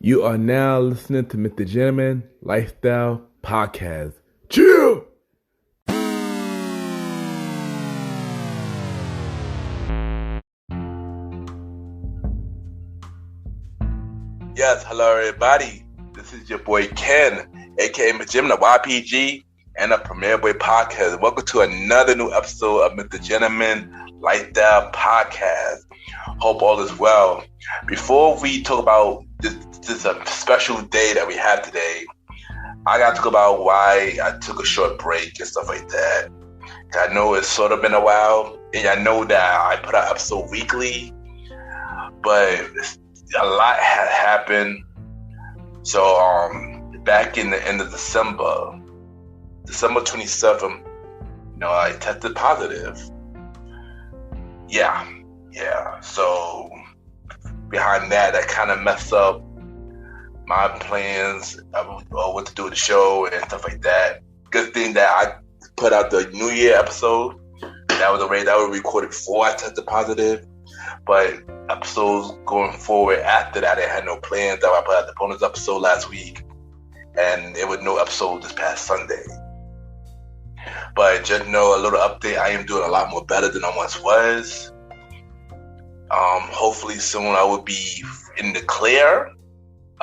You are now listening to Mrgentleman Lifestyle Podcast. Chill! Yes, hello everybody. This is your boy Ken, aka Mrgentleman YPG, and a Premier Boy Podcast. Welcome to another new episode of Mrgentleman Lifestyle Podcast. Hope all is well. Before we talk about this a special day that we have today, I got to talk about why I took a short break and stuff like that. I know it's sort of been a while, and I know that I put out episode weekly, but a lot had happened. So back in the end of December 27th, I tested positive. Yeah. So behind that kind of messed up my plans of what to do with the show and stuff like that. Good thing that I put out the New Year episode. That was recorded before I tested positive. But episodes going forward after that, I had no plans. I put out the bonus episode last week, and there was no episode this past Sunday. But just know a little update. I am doing a lot more better than I once was. Hopefully soon I will be in the clear.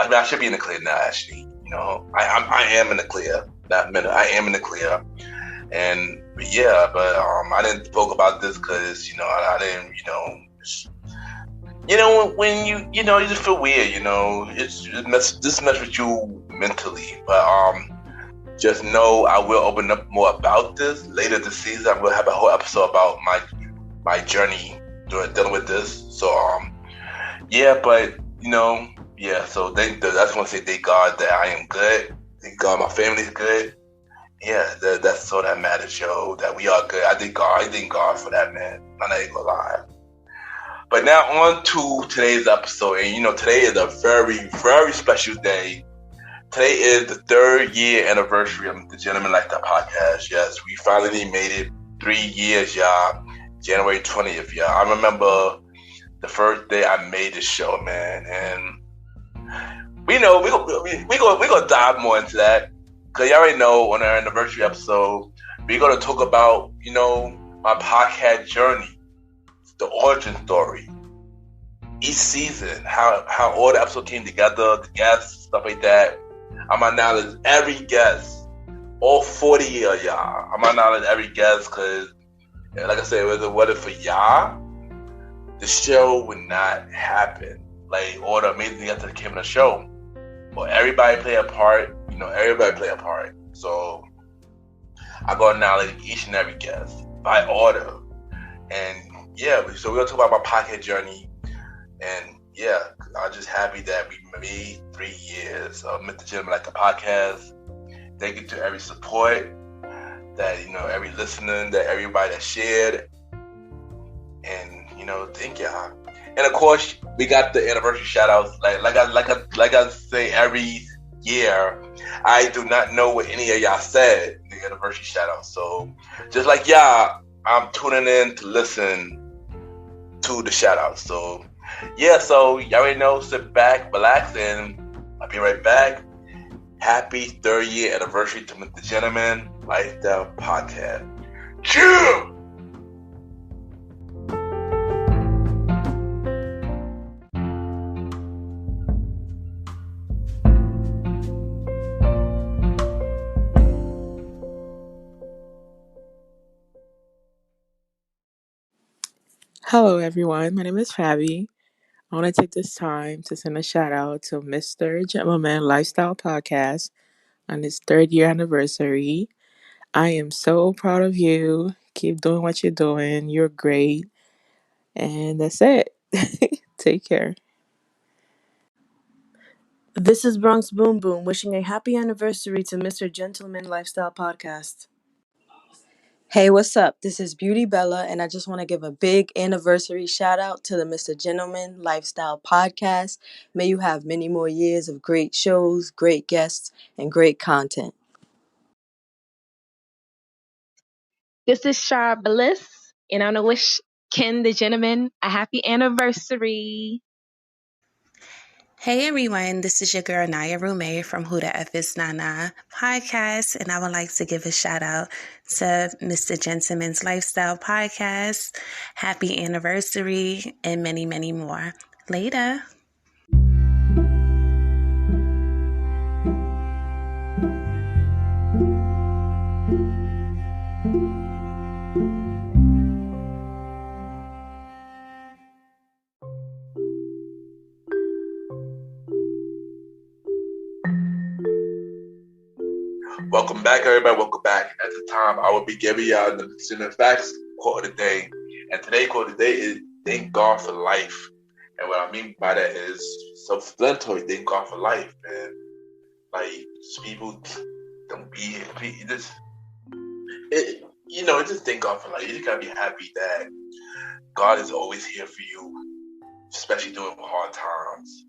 I should be in the clear now, actually. I am in the clear. I am in the clear. And yeah, but I didn't spoke about this because I didn't when you just feel weird. This mess with you mentally. But just know I will open up more about this later this season. I will have a whole episode about my journey dealing with this. So so I just want to say thank God that I am good. Thank God my family's good. Yeah, that's all that matters, yo. That we are good. I thank God for that, man. I'm not even gonna lie. But now on to today's episode, and today is a very, very special day. Today is the 3rd year anniversary of the Mrgentleman Lifestyle Podcast. Yes, we finally made it 3 years, y'all. January 20th, y'all. I remember the first day I made this show, man, and we gonna dive more into that. Cause you already know on our anniversary episode, we're gonna talk about, my podcast journey, the origin story, each season, how all the episodes came together, the guests, stuff like that. I'm acknowledge every guest, all 40 of y'all. I'm acknowledge every guest because, like I said, whether for y'all, the show would not happen. Like all the amazing guests that came on the show, or everybody play a part. Everybody play a part. So I go acknowledge each and every guest by order. And so we're gonna talk about my podcast journey. And I'm just happy that we made 3 years of Mrgentleman Like the Podcast. Thank you to every support that every listener, that everybody that shared. And thank y'all. And of course we got the anniversary shout outs. Like I say every year, I do not know what any of y'all said in the anniversary shout out. So just like y'all, I'm tuning in to listen to the shout out. So so y'all already know, sit back, relax, and I'll be right back. Happy 3rd year anniversary to Mrgentleman Lifestyle Podcast. Chill! Hello, everyone. My name is Fabi. I want to take this time to send a shout out to Mrgentleman Lifestyle Podcast on its 3rd year anniversary. I am so proud of you. Keep doing what you're doing. You're great. And that's it. Take care. This is Bronx Boom Boom wishing a happy anniversary to Mrgentleman Lifestyle Podcast. Hey, what's up? This is Beauty Bella, and I just want to give a big anniversary shout out to the Mrgentleman Lifestyle Podcast. May you have many more years of great shows, great guests, and great content. This is Shar Bliss, and I want to wish Ken the gentleman a happy anniversary. Hey everyone, this is your girl Naya Rumey from Who the F is Nana podcast, and I would like to give a shout out to Mr. Gentleman's Lifestyle Podcast. Happy anniversary, and many, many more. Later. Welcome back, everybody. Welcome back. At the time, I will be giving y'all the Cinnamon Facts quote of the day. And today's quote of the day is, thank God for life. And what I mean by that is self-explanatory, thank God for life, man. Like, people don't be here. Just thank God for life. You just gotta be happy that God is always here for you, especially during hard times.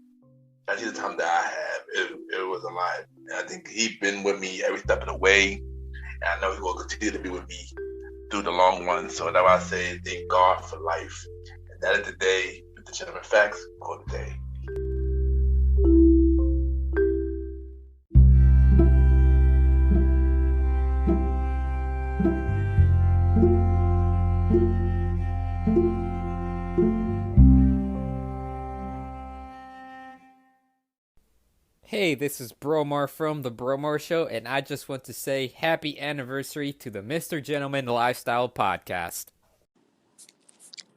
That's the time that I have. It was a lot. And I think he's been with me every step of the way. And I know he will continue to be with me through the long run. So that's why I say thank God for life. And that is the day with the Gentleman Facts for the day. Hey, this is Bromar from The Bromar Show, and I just want to say happy anniversary to the Mrgentleman Lifestyle Podcast.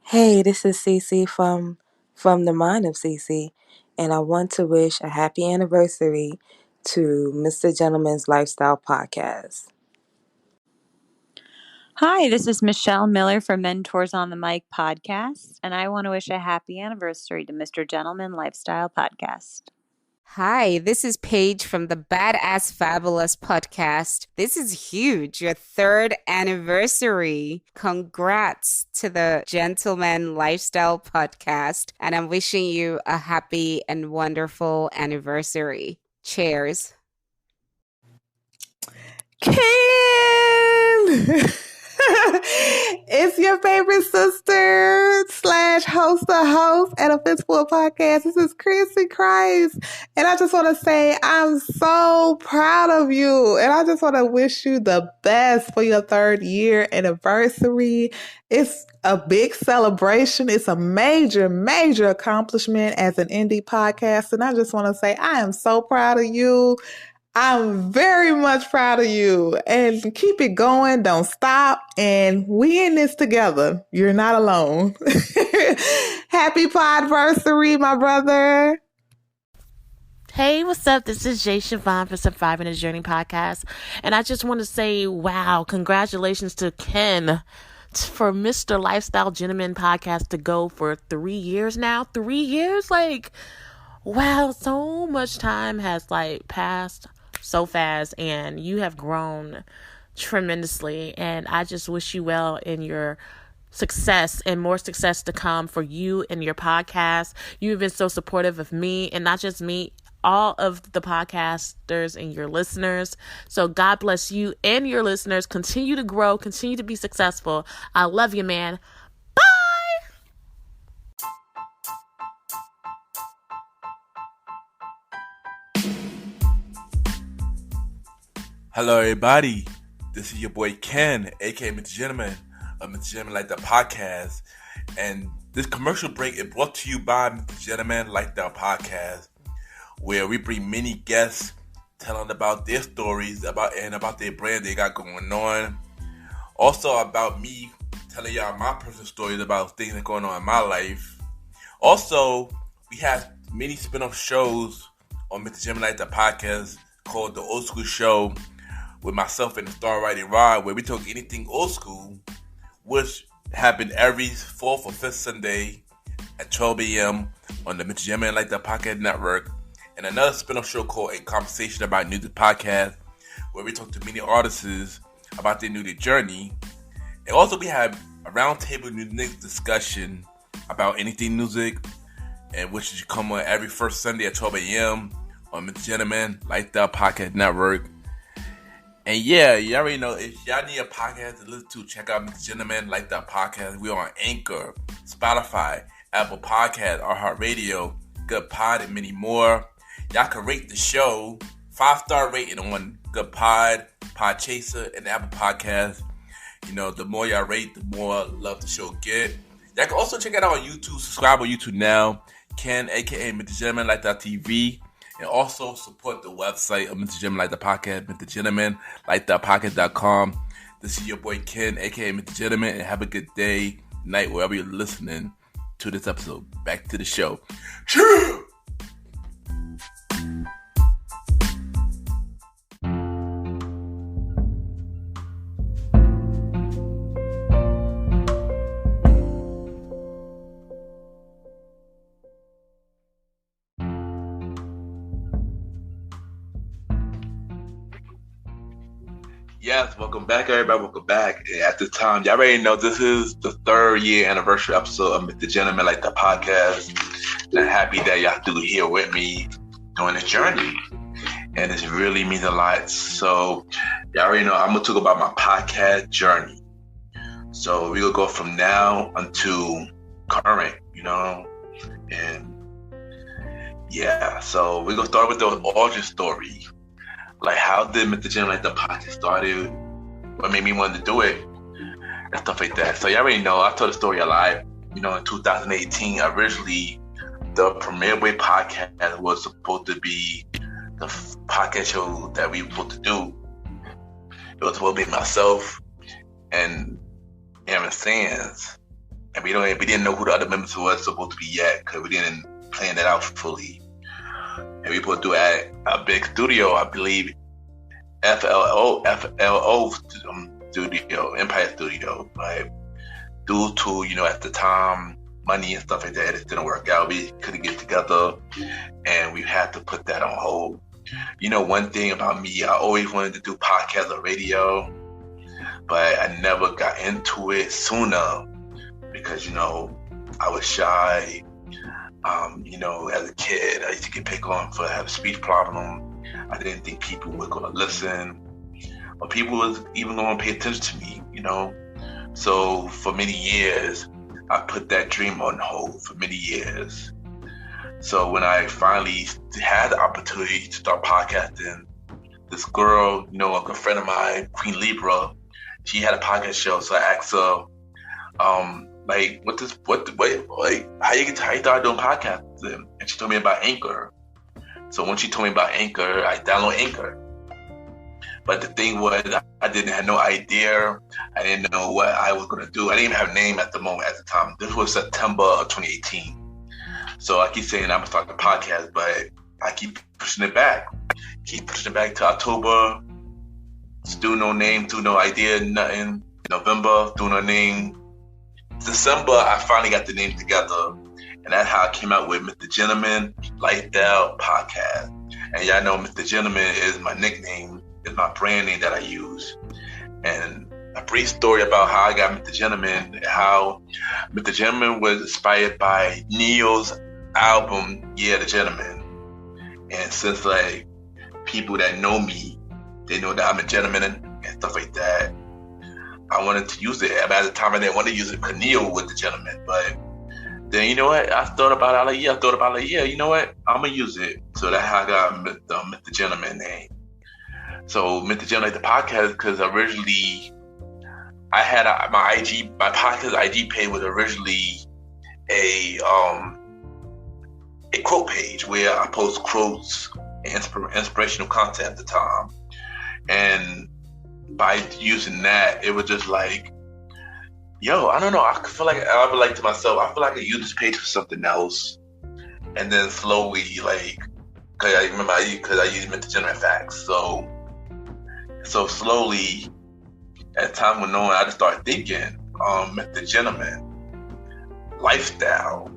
Hey, this is Cece from the Mind of Cece, and I want to wish a happy anniversary to Mr. Gentleman's Lifestyle Podcast. Hi, this is Michelle Miller from Mentors on the Mic podcast, and I want to wish a happy anniversary to Mr. Gentleman Lifestyle Podcast. Hi, this is Paige from the Badass Fabulous podcast. This is huge, your 3rd anniversary. Congrats to the Gentleman Lifestyle podcast, and I'm wishing you a happy and wonderful anniversary. Cheers. Kim! It's your favorite sister / host of host at a Fistful podcast. This is Chrissy Christ. And I just want to say I'm so proud of you. And I just want to wish you the best for your 3rd year anniversary. It's a big celebration. It's a major, major accomplishment as an indie podcast. And I just want to say I am so proud of you. I'm very much proud of you, and keep it going. Don't stop. And we in this together. You're not alone. Happy podversary, my brother. Hey, what's up? This is Jay Siobhan for Surviving the Journey podcast. And I just want to say, wow, congratulations to Ken for Mr. Lifestyle Gentleman podcast to go for 3 years now. 3 years? Like, wow, so much time has passed so fast, and you have grown tremendously, and I just wish you well in your success and more success to come for you and your podcast. You've been so supportive of me, and not just me, all of the podcasters and your listeners. So God bless you and your listeners. Continue to grow, continue to be successful. I love you, man. Hello, everybody. This is your boy Ken, aka Mr. Gentleman of Mr. Gentleman Lifestyle Podcast. And this commercial break is brought to you by Mr. Gentleman Lifestyle Podcast, where we bring many guests telling about their stories about their brand they got going on. Also about me telling y'all my personal stories about things that are going on in my life. Also, we have many spin-off shows on Mr. Gentleman Lifestyle Podcast called The Old School Show, with myself and the Star Writing Rod, where we talk anything old school, which happened every 4th or 5th Sunday at 12 a.m. on the Mr. Gentleman Lifestyle Podcast Network. And another spin-off show called A Conversation About Music Podcast, where we talk to many artists about their music journey. And also we have a roundtable music discussion about anything music, and which should come on every first Sunday at 12 a.m. on Mr. Gentleman Lifestyle Podcast Network. And yeah, you already know, if y'all need a podcast to listen to, check out Mr. Gentleman Lifestyle Podcast. We're on Anchor, Spotify, Apple Podcasts, iHeartRadio, Good Pod, and many more. Y'all can rate the show 5-star rating on Good Pod, Podchaser, and Apple Podcasts. You know, the more y'all rate, the more love the show get. Y'all can also check it out on YouTube. Subscribe on YouTube now. Ken, a.k.a. Mrgentleman Lifestyle TV. And also support the website of Mrgentleman Lifestyle Podcast, Mrgentleman Lifestyle Podcast.com. This is your boy Ken, a.k.a. Mrgentleman, and have a good day, night, wherever you're listening to this episode. Back to the show. Yes, welcome back, everybody. Welcome back. At this time, y'all already know this is the 3rd year anniversary episode of Mrgentleman Lifestyle Podcast. And I'm happy that y'all do here with me during this journey. And this really means a lot. So, y'all already know I'm going to talk about my podcast journey. So, we're going to go from now until current, you know. And yeah, so we're going to start with the origin story. Like, how did Mrgentleman Lifestyle Podcast started? What made me want to do it? And stuff like that. So, you already know, I told the story a lot. You know, in 2018, originally, the Premier Way podcast was supposed to be the podcast show that we were supposed to do. It was supposed to be myself and Aaron Sands. And we didn't know who the other members was supposed to be yet, because we didn't plan that out fully. And we put through at a big studio, I believe, FLO studio, Empire Studio. But due to, you know, at the time, money and stuff like that, it didn't work out. We couldn't get together, and we had to put that on hold. You know, one thing about me, I always wanted to do podcasts or radio, but I never got into it sooner because, you know, I was shy. You know, as a kid, I used to get picked on for having a speech problem. I didn't think people were going to listen, or people was even going to pay attention to me, you know. So for many years, I put that dream on hold for many years. So when I finally had the opportunity to start podcasting, this girl, you know, a good friend of mine, Queen Libra, she had a podcast show. So I asked her, like, how you started doing podcasting? And she told me about Anchor. So when she told me about Anchor, I downloaded Anchor. But the thing was, I didn't have no idea. I didn't know what I was going to do. I didn't even have a name at the moment at the time. This was September of 2018. So I keep saying I'm going to start the podcast, but I keep pushing it back. To October. Still no name, still no idea, nothing. November, still no name. December, I finally got the name together, and that's how I came out with Mrgentleman Lifestyle Podcast. And y'all know Mrgentleman is my nickname, is my brand name that I use. And a brief story about how I got Mrgentleman, how Mrgentleman was inspired by Neil's album, Yeah, the Gentleman. And since, like, people that know me, they know that I'm a gentleman and stuff like that, I wanted to use it. At the time, I didn't want to use it because Neil was the gentleman. But then, you know what? I thought about it. Yeah, you know what? I'm going to use it. So that's how I got the Mrgentleman name. So Mrgentleman, the podcast, because originally I had my podcast IG page was originally a quote page where I post quotes and inspirational content at the time. And by using that, it was just like, yo, I don't know. I feel like I would like to myself, I feel like I could use this page for something else. And then slowly, like, because I use Mrgentleman facts. So slowly, as time went on, I just started thinking, Mrgentleman Lifestyle,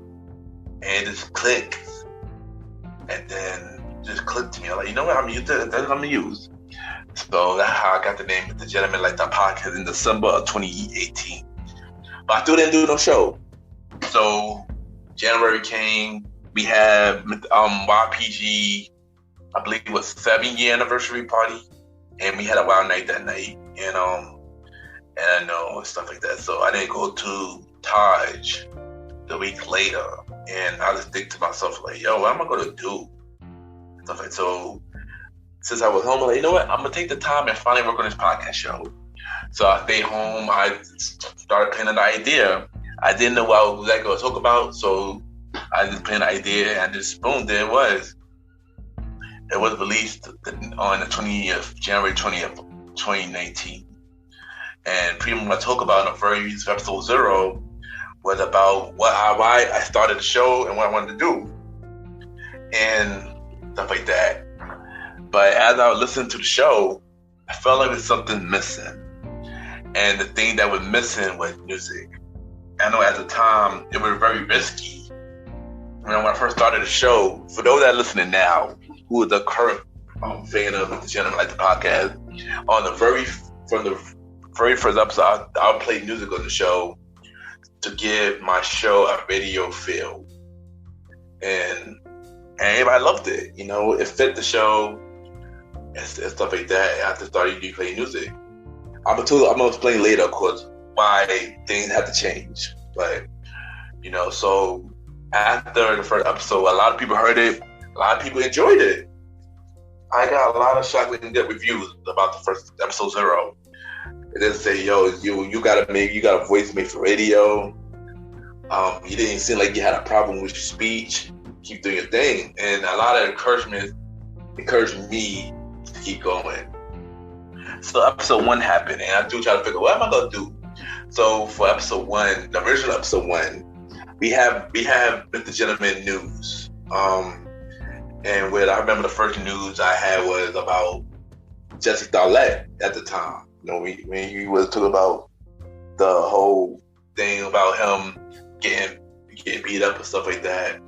and it just clicked. And then just clicked to me. I'm like, you know what? I'm gonna use that. That's what I'm gonna use. So that's how I got the name Mrgentleman Lifestyle Podcast in December of 2018. But I still didn't do no show. So January came. We had YPG, I believe it was 7-year anniversary party, and we had a wild night that night, and I know stuff like that. So I didn't go to Taj the week later. And I just think to myself, like, yo, what am I gonna do? Stuff like so. Since I was home, I'm like, you know what? I'm gonna take the time and finally work on this podcast show. So I stayed home. I started planning the idea. I didn't know what I was exactly going to talk about, so I just planned the idea, and just boom, there it was. It was released on the 20th, January 20th, 2019. And pretty much what I talk about in the very episode 0 was about why I started the show and what I wanted to do, and stuff like that. But as I listened to the show, I felt like there's something missing. And the thing that was missing was music. I know at the time, it was very risky. When I first started the show, for those that are listening now, who are the current fan of the Gentleman Like the podcast, from the very first episode, I played music on the show to give my show a radio feel. And everybody loved it. You know, it fit the show and stuff like that. I just started playing music. I'm gonna explain later, of course, why things had to change. But, you know, so after the first episode, a lot of people heard it. A lot of people enjoyed it. I got a lot of shocking good reviews about the first episode 0. It didn't say, yo, you got a voice made for radio. You didn't seem like you had a problem with your speech. Keep doing your thing. And a lot of encouragement encouraged me to keep going. So episode 1 happened, and I do try to figure, what am I gonna do? So for episode 1, the original episode 1, we have the Gentleman news. And what I remember the first news I had was about Jesse Darlett at the time. You know, when you was talking about the whole thing about him getting beat up and stuff like that,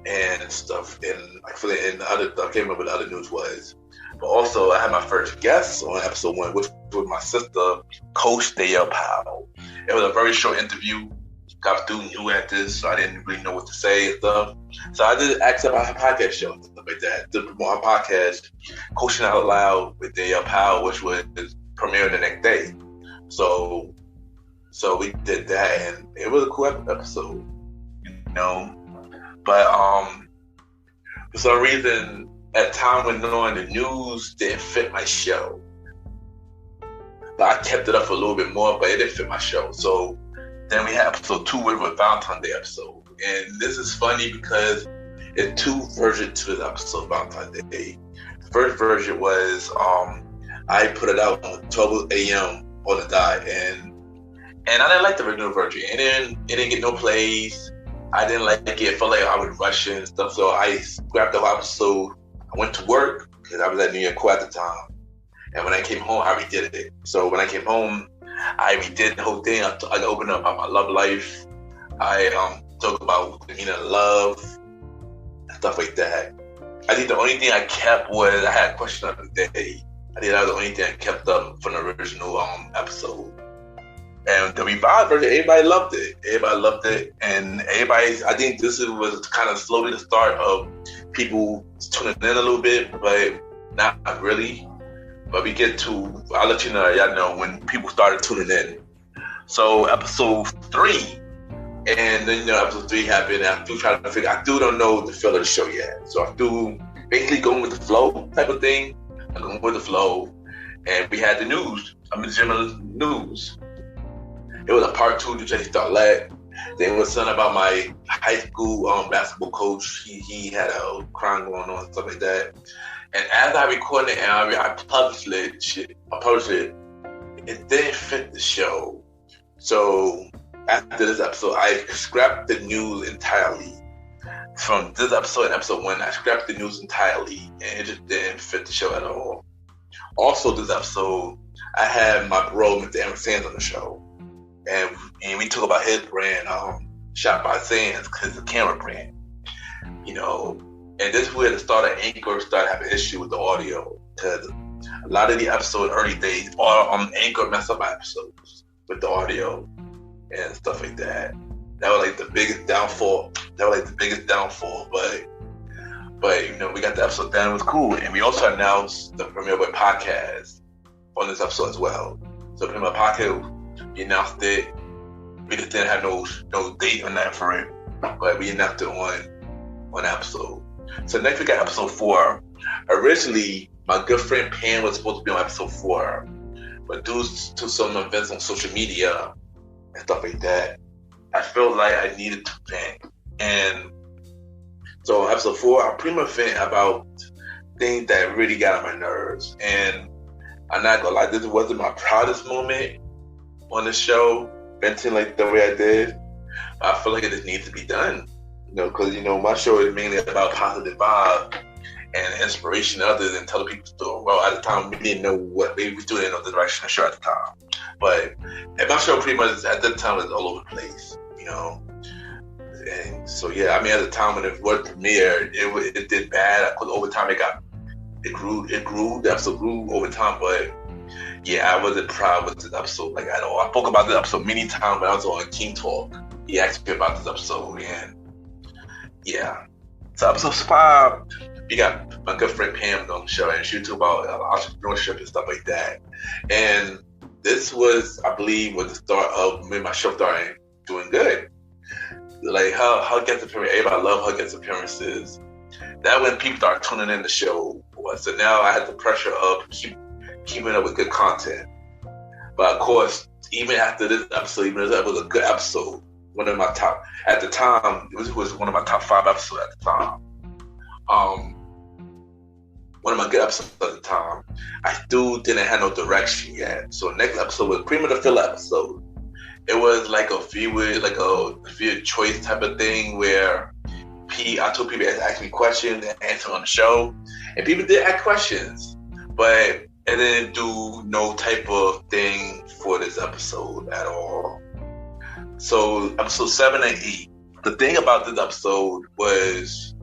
and stuff. And I can't remember what the other news was. But also, I had my first guest on episode 1, which was my sister, Coach Dale Powell. It was a very short interview. I was doing new at this, so I didn't really know what to say and stuff. So I did ask about her podcast show and stuff like that. To promote her podcast, Coaching Out Loud with Dale Powell, which was premiered the next day. So we did that, and it was a cool episode, you know. But for some reason, as time went on, the news didn't fit my show. But I kept it up for a little bit more, but it didn't fit my show. So then we had episode 2, which was Valentine's Day episode. And this is funny because it's 2 versions to this episode, Valentine's Day. The first version was I put it out on 12 a.m. on the dot, and I didn't like the original version. It didn't get no plays. I didn't like it. It felt like I was rushing and stuff. So I scrapped the whole episode. I went to work because I was at New York at the time. And when I came home, I redid it. So when I came home, I redid the whole thing. I opened up about my love life. I talked about the meaning of love and stuff like that. I think the only thing I kept was I had a question of the day. I think that was the only thing I kept up from the original episode. And the revised version, everybody loved it. And everybody, I think this was kind of slowly the start of people tuning in a little bit, but not really. But I'll let y'all know when people started tuning in. So episode 3, and then episode 3 happened. And I still don't know the feel of the show yet. So I still basically going with the flow type of thing. I'm going with the flow. And we had the news. Mrgentleman news. It was a part 2 to Jesse Darlett. Then it was something about my high school basketball coach. He had a crime going on and stuff like that. And as I recorded it and I published it, it didn't fit the show. So after this episode, I scrapped the news entirely. From this episode and episode 1, I scrapped the news entirely, and it just didn't fit the show at all. Also, this episode, I had my bro, Mr. Aaron Sands, on the show. And we talk about his brand, Shot by Sands, because it's a camera brand, you know. And this is where the start of Anchor started having an issue with the audio, because a lot of the episodes early days, Anchor messed up my episodes with the audio and stuff like that. That was like the biggest downfall. But you know, we got the episode done. It was cool, and we also announced the premiere of a podcast on this episode as well. So premiere podcast, we announced it. We just didn't have no date on that for it. but we knocked it on one episode. So next we got episode 4. Originally, my good friend Pam was supposed to be on episode 4, but due to some events on social media and stuff like that, I felt like I needed to vent. And so episode 4, I pretty much vent about things that really got on my nerves. And I'm not gonna lie, this wasn't my proudest moment on the show, venting like the way I did. I feel like it just needs to be done. Because my show is mainly about positive vibe and inspiration, other than telling people story. Well, at the time we didn't know what we was doing in the direction of the show at the time. But my show pretty much at that time was all over the place, And so yeah, at the time when it was premiered, it did bad. Because over time it grew. The episode grew over time, but yeah, I wasn't proud with this episode like at all. I spoke about this episode many times when I was on King Talk. He asked me about this episode, and yeah. So episode 5, we got my good friend Pam on the show, and she talked about entrepreneurship and stuff like that. And this was, I believe, was the start of me, my show starting doing good. Like her guest appearance, everybody love her guest appearances. That when people start tuning in the show. So now I had the pressure of keeping up with good content. But of course, even after this episode, even though it was a good episode, one of my top, at the time, it was one of my top 5 episodes at the time. One of my good episodes at the time. I still didn't have no direction yet. So next episode was pretty much a filler episode. It was like a viewer choice type of thing where I told people to ask me questions and answer on the show. And people did ask questions, but it didn't do no type of thing for this episode at all. So episode 7 and 8, the thing about this episode was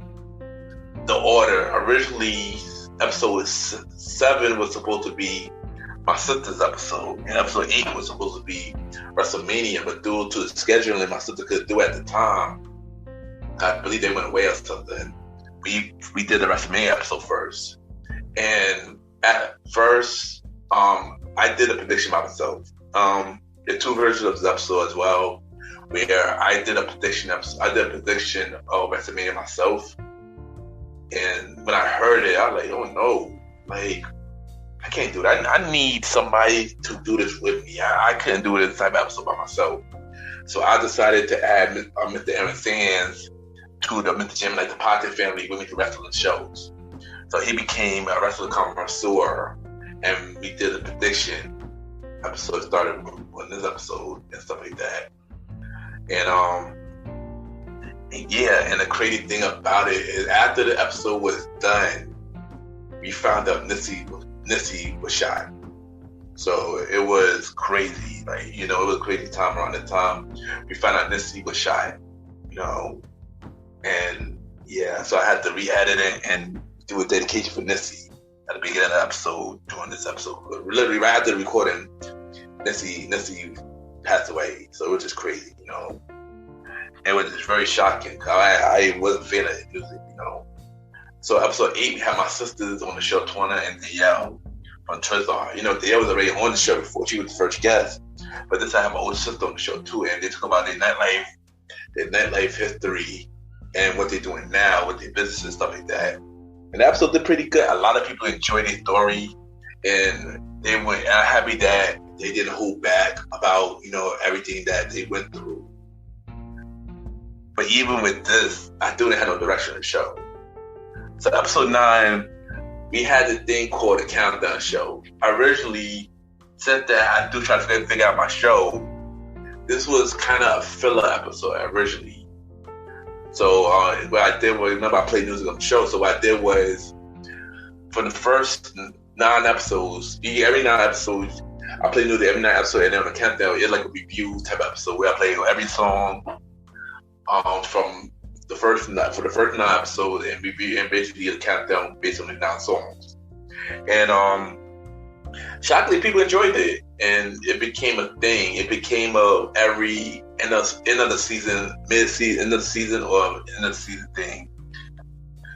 the order. Originally, episode 7 was supposed to be my sister's episode, and episode 8 was supposed to be WrestleMania, but due to the scheduling my sister could do at the time, I believe they went away or something. We did the WrestleMania episode first, and at first, I did a prediction by myself. There are 2 versions of this episode as well, where I did a prediction of WrestleMania myself, and when I heard it, I was like, oh no, like I can't do that. I need somebody to do this with me. I couldn't do this type of episode by myself. So I decided to add Mr. Aaron Sands to the Mrgentleman Lifestyle Podcast family with me to wrestling shows. So he became a wrestling connoisseur, and we did a prediction episode, started on this episode and stuff like that. And the crazy thing about it is after the episode was done, we found out Nissy was shot. So it was crazy. Like, it was a crazy time around the time we found out Nissy was shot, and yeah, so I had to re-edit it and do a dedication for Nissy at the beginning of the episode during this episode. But literally right after the recording, Nissy passed away. So it was just crazy, It was just very shocking. I wasn't feeling it, So episode 8, we had my sisters on the show, Twana and Yall from Trizar. Yall was already on the show before. She was the first guest. But this time I have my older sister on the show too, and they talk about their nightlife history, and what they're doing now with their business and stuff like that. And the episode did pretty good. A lot of people enjoyed their story, and I'm happy that they didn't hold back about, everything that they went through. But even with this, I still didn't have no direction of the show. So episode 9, we had this thing called the Countdown Show. Originally, since that I do try to figure out my show, this was kind of a filler episode originally. So what I did was, remember I played music on the show, so what I did was, for the first 9 episodes, every 9 episodes, I played music every 9 episodes, and then on the countdown, it's like a review type episode where I play every song from the first 9 episodes, and basically a countdown based on the 9 songs. And shockingly, people enjoyed it, and it became a thing. It became every end of the season, mid-season, end of the season, or end of the season thing.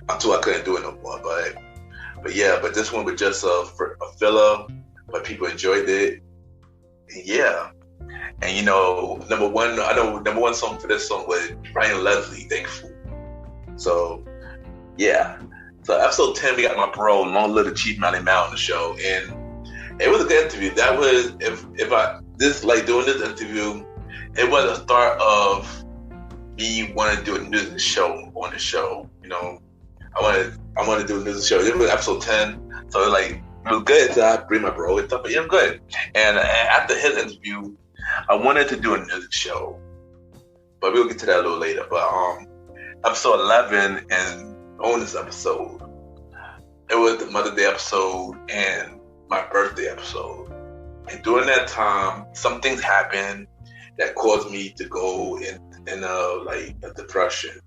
Until I couldn't do it no more. But this one was just a filler, but people enjoyed it. And yeah. And number one song for this song was Brian Leslie, Thankful. So yeah. So episode 10, we got my bro, Long Live the Chief Mountain Mal on the show. And it was a good interview. That was, doing this interview, it was the start of me wanting to do a music show on the show. I wanted to do a music show. It was episode 10. So it was good. So I bring my bro and stuff, but it was good. And after his interview, I wanted to do a music show. But we'll get to that a little later. But episode 11 and on this episode, it was the Mother's Day episode and my birthday episode. And during that time, some things happened that caused me to go in a depression.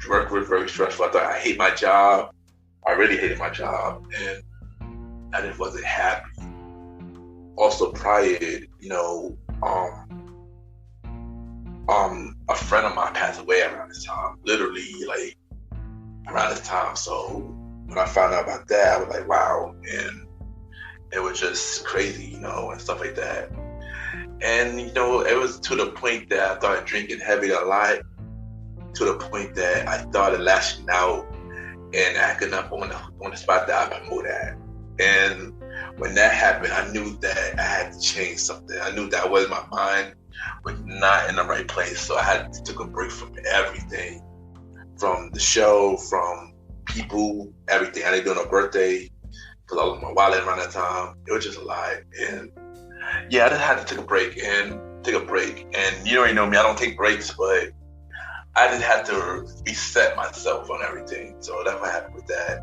Work was very stressful. I thought I hate my job. I really hated my job, and I just wasn't happy. Also, prior, a friend of mine passed away around this time. Literally, around this time. So when I found out about that, I was like, wow, and it was just crazy, and stuff like that. And it was to the point that I started drinking heavy a lot. To the point that I started lashing out and acting up on the spot that I promote at. And when that happened, I knew that I had to change something. I knew that my mind was not in the right place. So I had to take a break from everything, from the show, from people, everything. I didn't do no birthday because I lost my wallet around that time. It was just a lie. And yeah, I just had to take a break. And you already know me, I don't take breaks, but I just had to reset myself on everything. So that's what happened with that.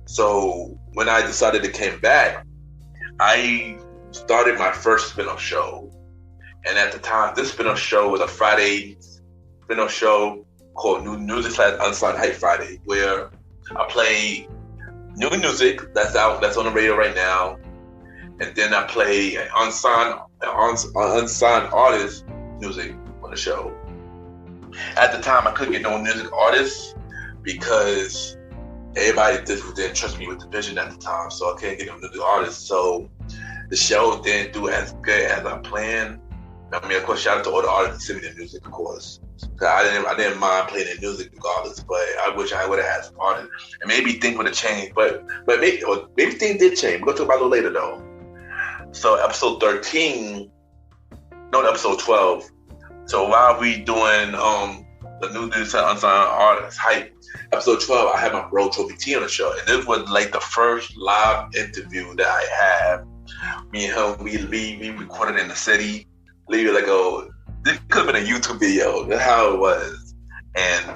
So when I decided to came back, I started my first spin-off show. And at the time, this spin-off show was a Friday spin-off show called New Music / Unsigned Hype Friday, where I play new music that's out, that's on the radio right now. And then I play an unsigned artist music on the show. At the time, I couldn't get no music artists because everybody didn't trust me with the vision at the time, so I couldn't get no music artists. So the show didn't do as good as I planned. I mean, of course, shout out to all the artists that sent me the music, of course. I didn't mind playing the music regardless, but I wish I would have had some artists. And maybe things would have changed, but maybe things did change. We'll talk about it later, though. So episode 12. So while we doing the New Music / Unsigned Artist Hype, episode 12, I had my bro Trophy T on the show. And this was the first live interview that I had. Me and him, we recorded in the city. This could have been a YouTube video. That's how it was. And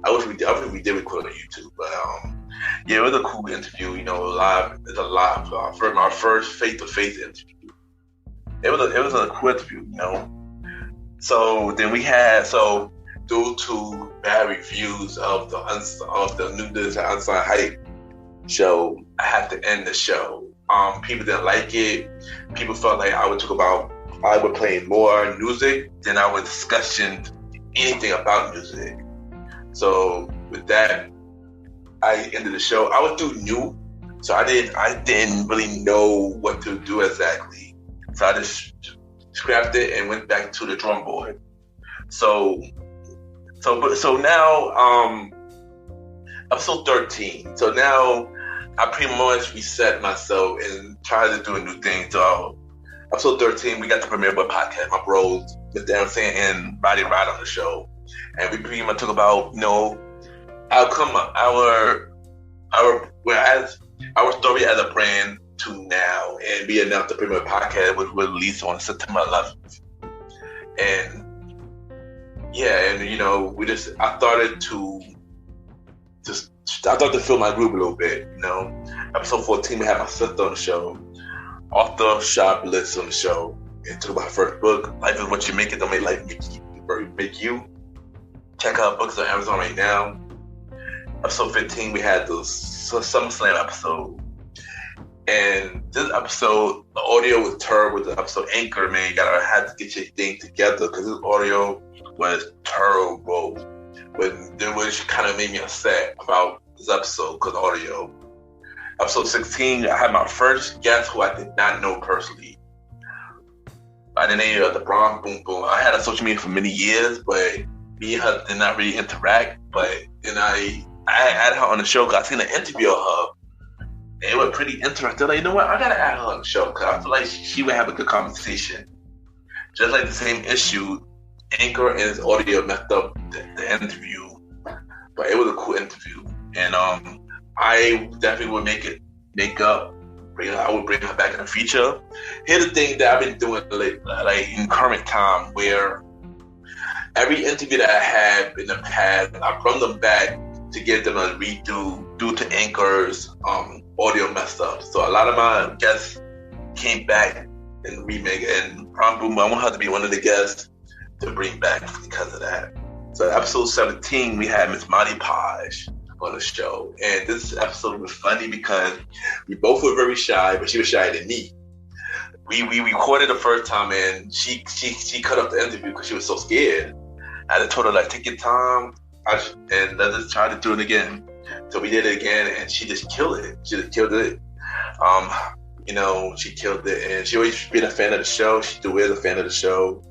I wish we did record on YouTube. But yeah, it was a cool interview, live. It's a live. My first face-to-face interview. It was a cool interview, So then due to bad reviews of the New Music / Unsigned Hype show, I had to end the show. People didn't like it. People felt like I would play more music than I was discussing anything about music. So with that, I ended the show. I was too new, so I didn't really know what to do exactly. So I just scrapped it and went back to the drum board. So now, episode 13. So now I pretty much reset myself and tried to do a new thing. So episode 13, we got the Premiere Boy podcast. My bros, Mr. Emerson and Roddy Ride on the show. And we pretty much talk about, our story as a brand to now. And we announced the Premiere Podcast was released on September 11th. And yeah, and I started to fill my group a little bit, Episode 14, we had my sister on the show, author Shar Bliss on the show, and talk about her first book, Life Is What You Make It, Don't Make Life Make You. Check out books on Amazon right now. Episode 15, we had the SummerSlam episode. And this episode, the audio was terrible. The episode Anchor, man, had to get your thing together because this audio was terrible. But it kind of made me upset about this episode because audio. Episode 16, I had my first guest who I did not know personally. By the name of the Bronx Boom Boom. I had a social media for many years, but me and her did not really interact. But then I added her on the show because I seen an interview of her. And it was pretty interesting. Like, you know what? I gotta add her on the show because I feel like she would have a good conversation. Just like the same issue, Anchor and his audio messed up the interview. But it was a cool interview. And I definitely would make up. I would bring her back in the future. Here's the thing that I've been doing like in current time, where every interview that I had in the past, I bring them back to get them a redo due to Anchor's audio messed up. So a lot of my guests came back and remake, and probably I want her to be one of the guests to bring back because of that. So episode 17, we had Miss Monty Paj on the show, and this episode was funny because we both were very shy, but she was shyer than me. We recorded the first time, and she cut off the interview because she was so scared. I had told her, like, take your time and let's just try to do it again. So we did it again, and she just killed it. She just killed it. She killed it, and she always been a fan of the show. She still is a fan of the show,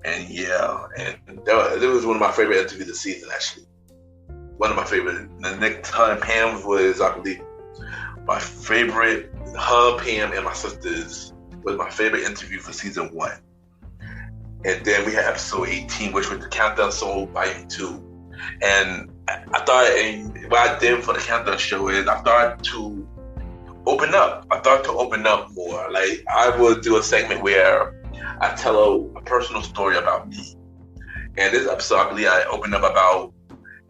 and yeah, and that was one of my favorite interviews this season, actually. One of my favorite. The next her and Pam was, I believe, my favorite. Her, Pam, and my sisters was my favorite interview for season 1. And then we had episode 18, which was the Countdown Soul Volume 2. And I thought, and what I did for the Countdown show is I started to open up. I started to open up more. Like, I would do a segment where I tell a personal story about me. And this episode, I believe I opened up about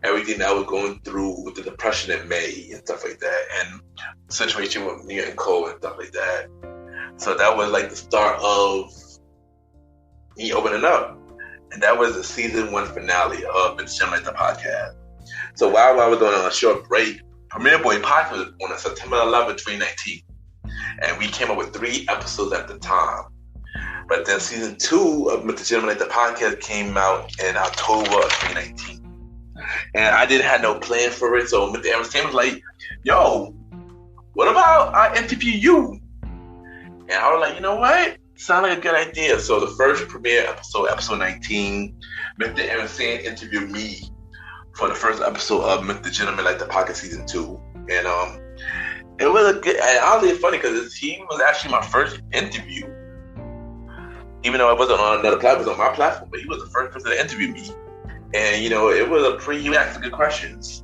everything that I was going through with the depression in May and stuff like that, and situation with me and Cole and stuff like that. So that was like the start of me opening up. And that was the season 1 finale of Mrgentleman Lifestyle Podcast. So while I was on a short break, Premiere Boy Podcast was on September 11, 2019. And we came up with 3 episodes at the time. But then season 2 of Mrgentleman Lifestyle Podcast came out in October of 2019. And I didn't have no plan for it. So Mr. Aaron was like, yo, what about I interview you? And I was like, you know what? Sound like a good idea. So the first premiere episode, episode 19, Mr. Aaron interviewed me for the first episode of Mrgentleman Lifestyle Podcast season 2. And it was a good, and honestly, it's funny because he was actually my first interview. Even though it wasn't on another platform, it was on my platform, but he was the first person to interview me. And, it was he asked good questions.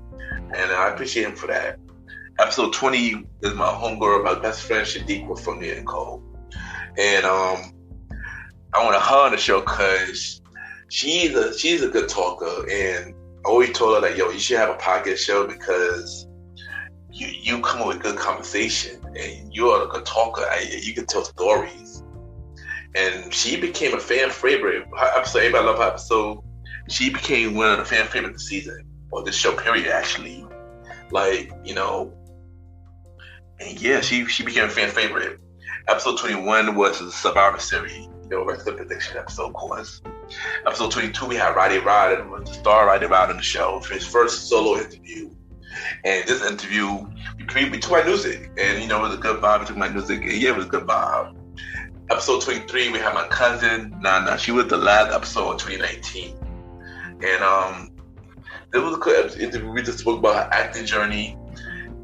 And I appreciate him for that. Episode 20 is my homegirl, my best friend, Shadiqa from the and Cole. And I wanted her on the show because she's a good talker. And I always told her, like, yo, you should have a podcast show because you come up with good conversation. And you're a good talker. You can tell stories. And she became a fan favorite. Her episode, everybody loved her episode. She became one of the fan favorites this season, or this show period, actually. Like, and yeah, she became a fan favorite. Episode 21 was a Survivor Series, wrestling prediction episode, of course. Episode 22, we had Roddy Rod, and was the star Roddy Rod on the show for his first solo interview. And this interview, we took my music, and it was a good vibe. We took my music, and yeah, it was a good vibe. Episode 23, we had my cousin, Nana. She was the last episode of 2019. And it was a good interview. We just spoke about her acting journey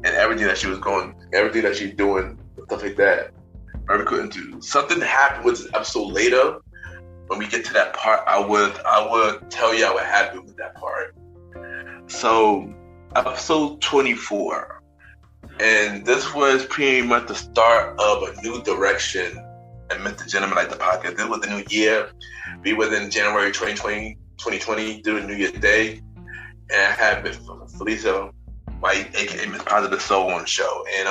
and everything that she was everything that she's doing, stuff like that. Very good interview. Something happened with this episode later. When we get to that part, I would tell you what happened with that part. So, episode 24. And this was pretty much the start of a new direction in Mrgentleman Lifestyle Podcast. This was the new year. We was in January 2020, during New Year's Day. And I had Miss Felicia White, aka Miss Positive Soul, on the show. And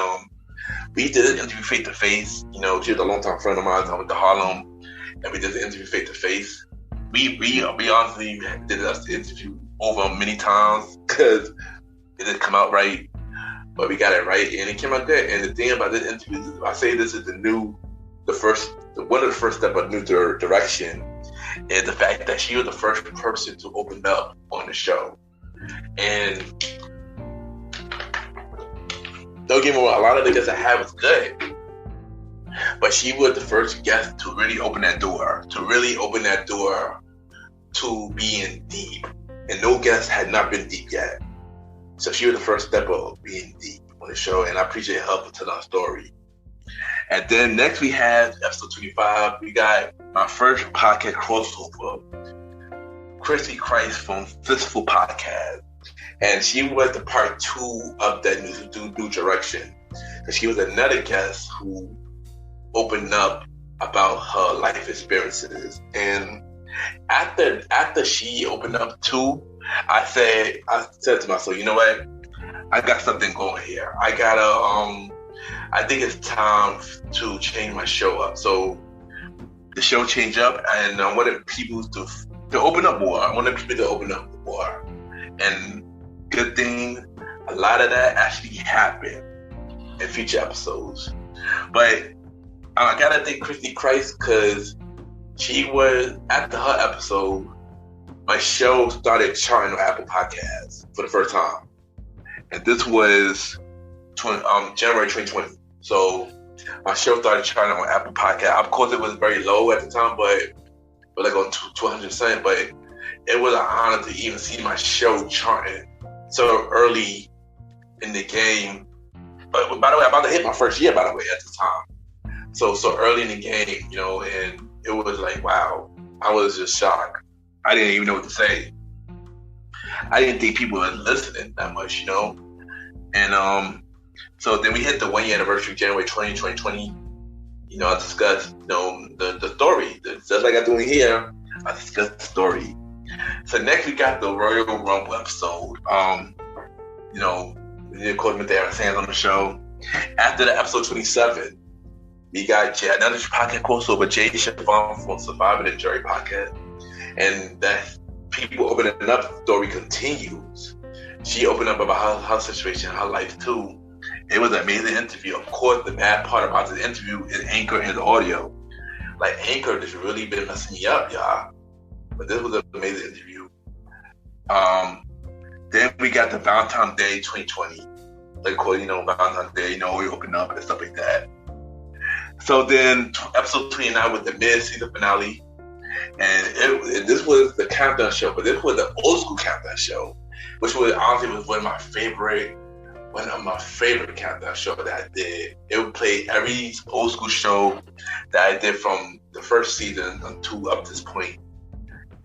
we did an interview face to face. She was a longtime friend of mine. I went to Harlem, and we did the interview face to face. We honestly did this interview over many times because it didn't come out right, but we got it right, and it came out good. And the thing about this interview is, I say this is one of the first steps of new direction, is the fact that she was the first person to open up on the show. And don't get get me wrong, a lot of the guests I had was good. But she was the first guest to really open that door, to being deep. And no guest had not been deep yet. So she was the first step of being deep on the show, and I appreciate her for telling our story. And then next we had episode 25. We got my first podcast crossover, Christy Christ from Fistful Podcast. And she was the part 2 of that new direction. And she was another guest who opened up about her life experiences. And after she opened up too, I said to myself, you know what? I got something going here. I think it's time to change my show up. So the show changed up, and I wanted people to open up more. I wanted people to open up more. And good thing, a lot of that actually happened in future episodes. But I gotta thank Christy Christ, because she was, after her episode, my show started charting on Apple Podcasts for the first time. And this was January 2020. So my show started charting on Apple Podcasts. Of course, it was very low at the time, but like on 200%. But it was an honor to even see my show charting so early in the game. But by the way, I'm about to hit my first year, by the way, at the time. So early in the game, you know, and it was like, wow, I was just shocked. I didn't even know what to say. I didn't think people were listening that much, you know. And so then we hit the 1 year anniversary, January 2020. You know, I discussed, you know, the story. Just like I'm doing here, I discussed the story. So next we got the Royal Rumble episode. You know, we did, of course, with Aaron Sands on the show. After the episode 27, we got another podcast crossover, Jay Siobhan from Surviving the Jury podcast. And that people opening up, the story continues. She opened up about her situation, her life too. It was an amazing interview. Of course, the bad part about the interview is Anchor and the audio. Like, Anchor just really been messing me up, y'all. But this was an amazing interview. Then we got the Valentine's Day 2020. Like, you know, Valentine's Day, you know, we opened up and stuff like that. So then episode 29 was the mid-season finale. And this was the countdown show, but this was the old school countdown show, which was honestly was one of my favorite countdown show that I did. It would play every old school show that I did from the first season until up to this point.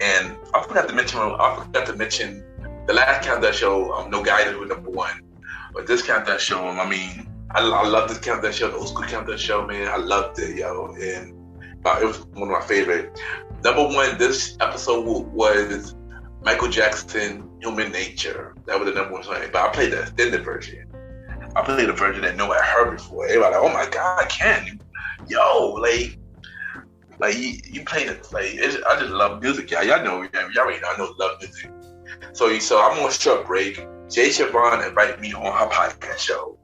And I forgot to mention the last countdown show, No Guidance was number 1. But this countdown show, I mean, I love this countdown show, the old school countdown show, man. I loved it, yo. And it was one of my favorite. Number 1, this episode was Michael Jackson, Human Nature. That was the number 1 song. But I played the extended version. I played the version that nobody heard before. Everybody like, oh my God, Ken. Yo, like you played it. Like, I just love music, y'all. Y'all know, y'all already know I love music. So I'm on a short break. Jay Siobhan invited me on her podcast show.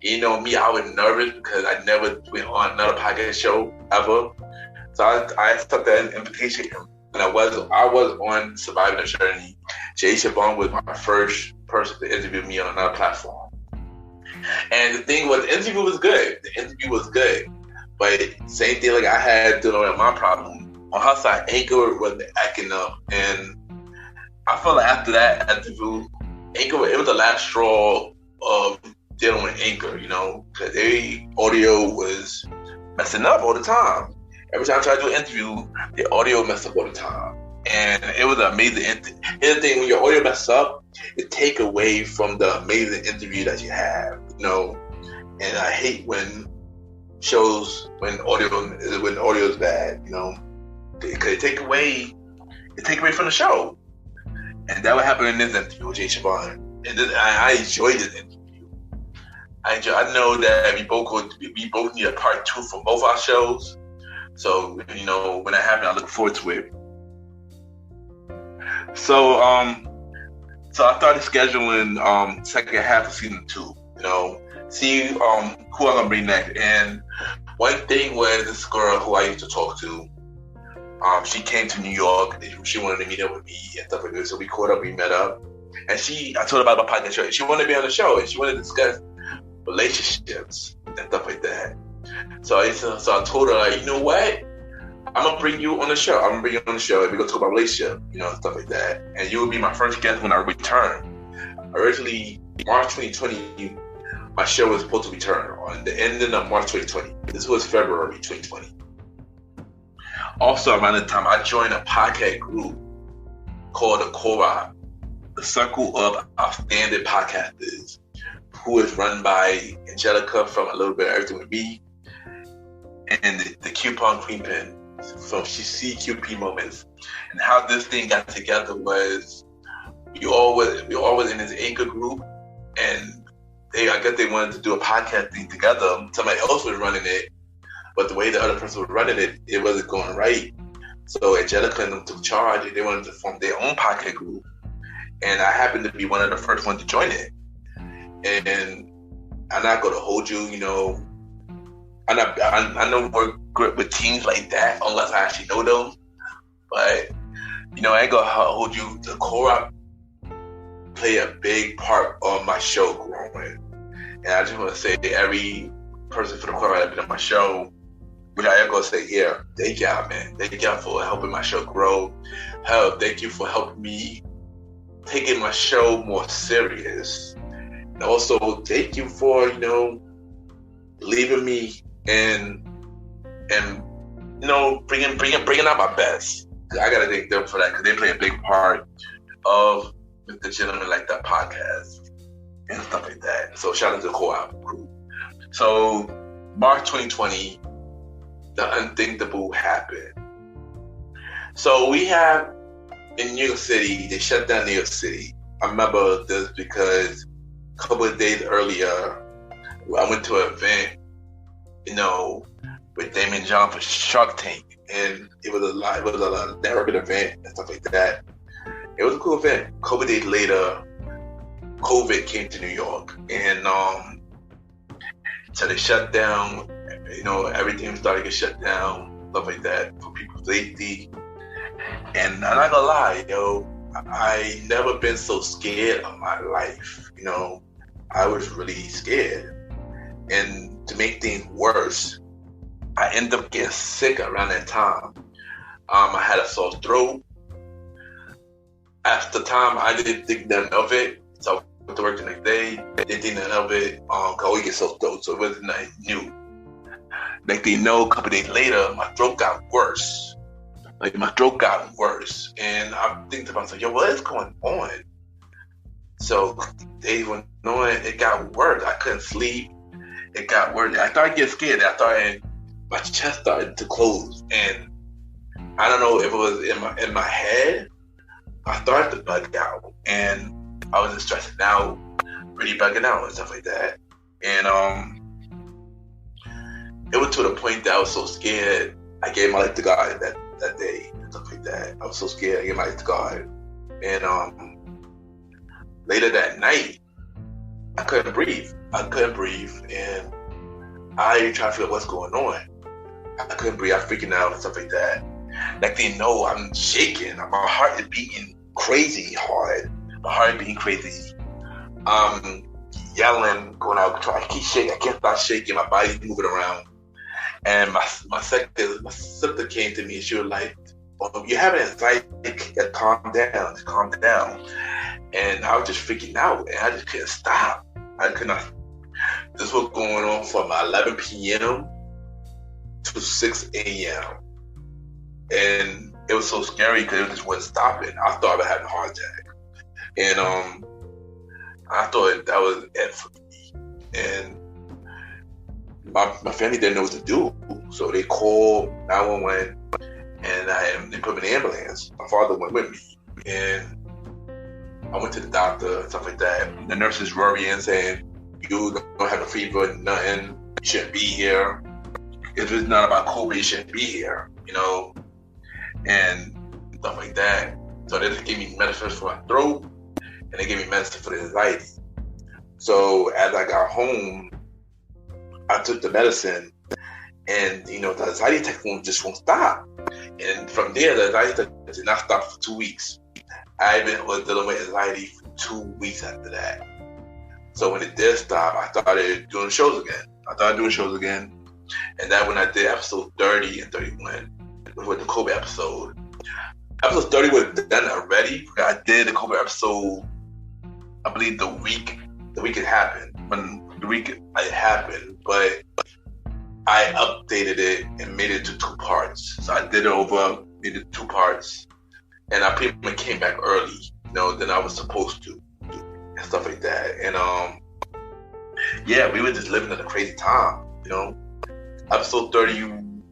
You know me, I was nervous because I never went on another podcast show ever. So I accepted that invitation, and I was on Surviving the Journey. Jay Siobhan was my first person to interview me on another platform. And the thing was, the interview was good. But same thing like I had dealing with my problem. On her side, Anchor was acting up. And I feel like after that interview, Anchor, it was the last straw of dealing with Anchor, you know, because their audio was messing up all the time. Every time I tried to do an interview, the audio messed up all the time. And it was an amazing interview. Here's the thing, when your audio messes up, it takes away from the amazing interview that you have, you know. And I hate when audio is bad, you know. Because it take away from the show. And that would happen in this interview with Jay Siobhan. And I enjoyed this interview. I know that we both need a part 2 for both our shows. So, you know, when that happens, I look forward to it. So I started scheduling second half of season 2. You know, see who I'm gonna bring next. And one thing was this girl who I used to talk to. She came to New York. She wanted to meet up with me and stuff like that. So we caught up, we met up. And I told her about my podcast show. She wanted to be on the show and she wanted to discuss relationships and stuff like that. So I told her, like, you know what? I'm gonna bring you on the show. And we're gonna talk about relationship, stuff like that. And you will be my first guest when I return. Originally, March 2020, my show was supposed to return on the ending of March 2020. This was February 2020. Also, around the time, I joined a podcast group called the CORA, the Circle of Outstanding Podcasters, who is run by Angelica from A Little Bit of Everything With Me, and the Coupon Queen Pen from CQP Moments. And how this thing got together was we all was in this anchor group, and I guess they wanted to do a podcast thing together. Somebody else was running it, but the way the other person was running it, it wasn't going right. So Angelica and them took charge, and they wanted to form their own podcast group. And I happened to be one of the first ones to join it. And I'm not going to hold you, I don't work with teams like that unless I actually know them. But, I ain't going to hold you. The co-op play a big part of my show growing. And I just want to say to every person for the co-op that has been on my show, which I am going to say here, thank y'all, man. Thank y'all for helping my show grow. Hell, thank you for helping me taking my show more serious. And also, thank you for, leaving me and bringing out my best. I gotta thank them for that because they play a big part of the Gentleman Lifestyle Podcast and stuff like that. So shout out to the co-op group. So March 2020, the unthinkable happened. So we have in New York City, they shut down New York City. I remember this because a couple of days earlier, I went to an event, with Damon John for Shark Tank, and it was a networking event and stuff like that. It was a cool event. A couple of days later, COVID came to New York, and so they shut down. Everything started to get shut down, stuff like that for people's safety. And I'm not gonna lie, I never been so scared of my life. I was really scared. And to make things worse, I ended up getting sick around that time. I had a sore throat. After the time, I didn't think nothing of it. So I went to work the next day. Didn't think nothing of it. I always get sore throat, so it wasn't nothing new. Next thing you know, a couple days later, my throat got worse. And I'm thinking to myself, what is going on? So days went on, it got worse. I couldn't sleep. It got worse. I started getting scared. My chest started to close, and I don't know if it was in my head. I started to bug out, and I was just stressing out, really bugging out and stuff like that. And it was to the point that I was so scared. I gave my life to God that day and stuff like that. I was so scared. I gave my life to God, and later that night, I couldn't breathe, and I tried to figure out what's going on. I couldn't breathe. I was freaking out and stuff like that. Next thing you know, I'm shaking. My heart is beating crazy hard. Yelling, going out of control. I keep shaking. I can't stop shaking. My body's moving around. And my sister came to me and she was like, you're having anxiety. Calm down. And I was just freaking out, and I just couldn't stop. I could not. This was going on from 11 p.m. to 6 a.m. And it was so scary because it just wasn't stopping. I thought I had a heart attack. And I thought that was it for me. And my family didn't know what to do. So they called 911, and they put me in the ambulance. My father went with me. And I went to the doctor and stuff like that. The nurses worrying, saying, you don't have a fever, nothing. You shouldn't be here. If it's not about COVID, you shouldn't be here, and stuff like that. So they just gave me medicine for my throat, and they gave me medicine for the anxiety. So as I got home, I took the medicine, and the anxiety attack just won't stop. And from there, the anxiety attack did not stop for 2 weeks. I was dealing with anxiety for 2 weeks after that. So when it did stop, I started doing shows again. And that when I did episode 30 and 31 with the Kobe episode. Episode 30 was done already. I did the Kobe episode, I believe the week it happened. But I updated it and made it to 2 parts. So I did it over, made it 2 parts. And I pretty much came back early, than I was supposed to. And stuff like that. And yeah, we were just living in a crazy time, Episode 31,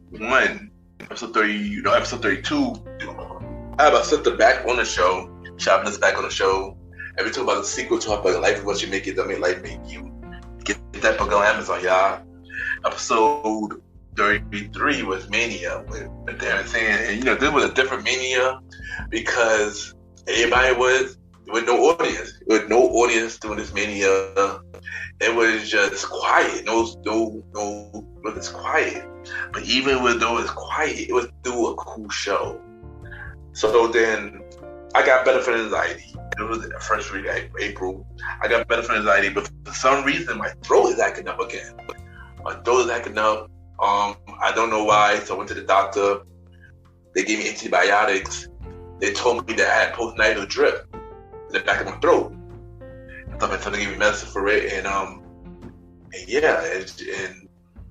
episode 30, episode 32, I have a sister back on the show, Shabbos back on the show, and we talk about the sequel to her book, Life is What You Make It, Don't Make Life Make You. Get that book on Amazon, y'all. Episode 33 was Mania with Darren saying, and this was a different Mania because everybody was with no audience. With no audience doing this Mania. It was just quiet. No, it was quiet. But even though it was quiet, it was still a cool show. So then I got better for anxiety. It was the first week of April. I got better for anxiety, but for some reason my throat is acting up again. My throat is acting up. I don't know why. So I went to the doctor. They gave me antibiotics. They told me that I had postnatal drip in the back of my throat. So they gave me medicine for it, and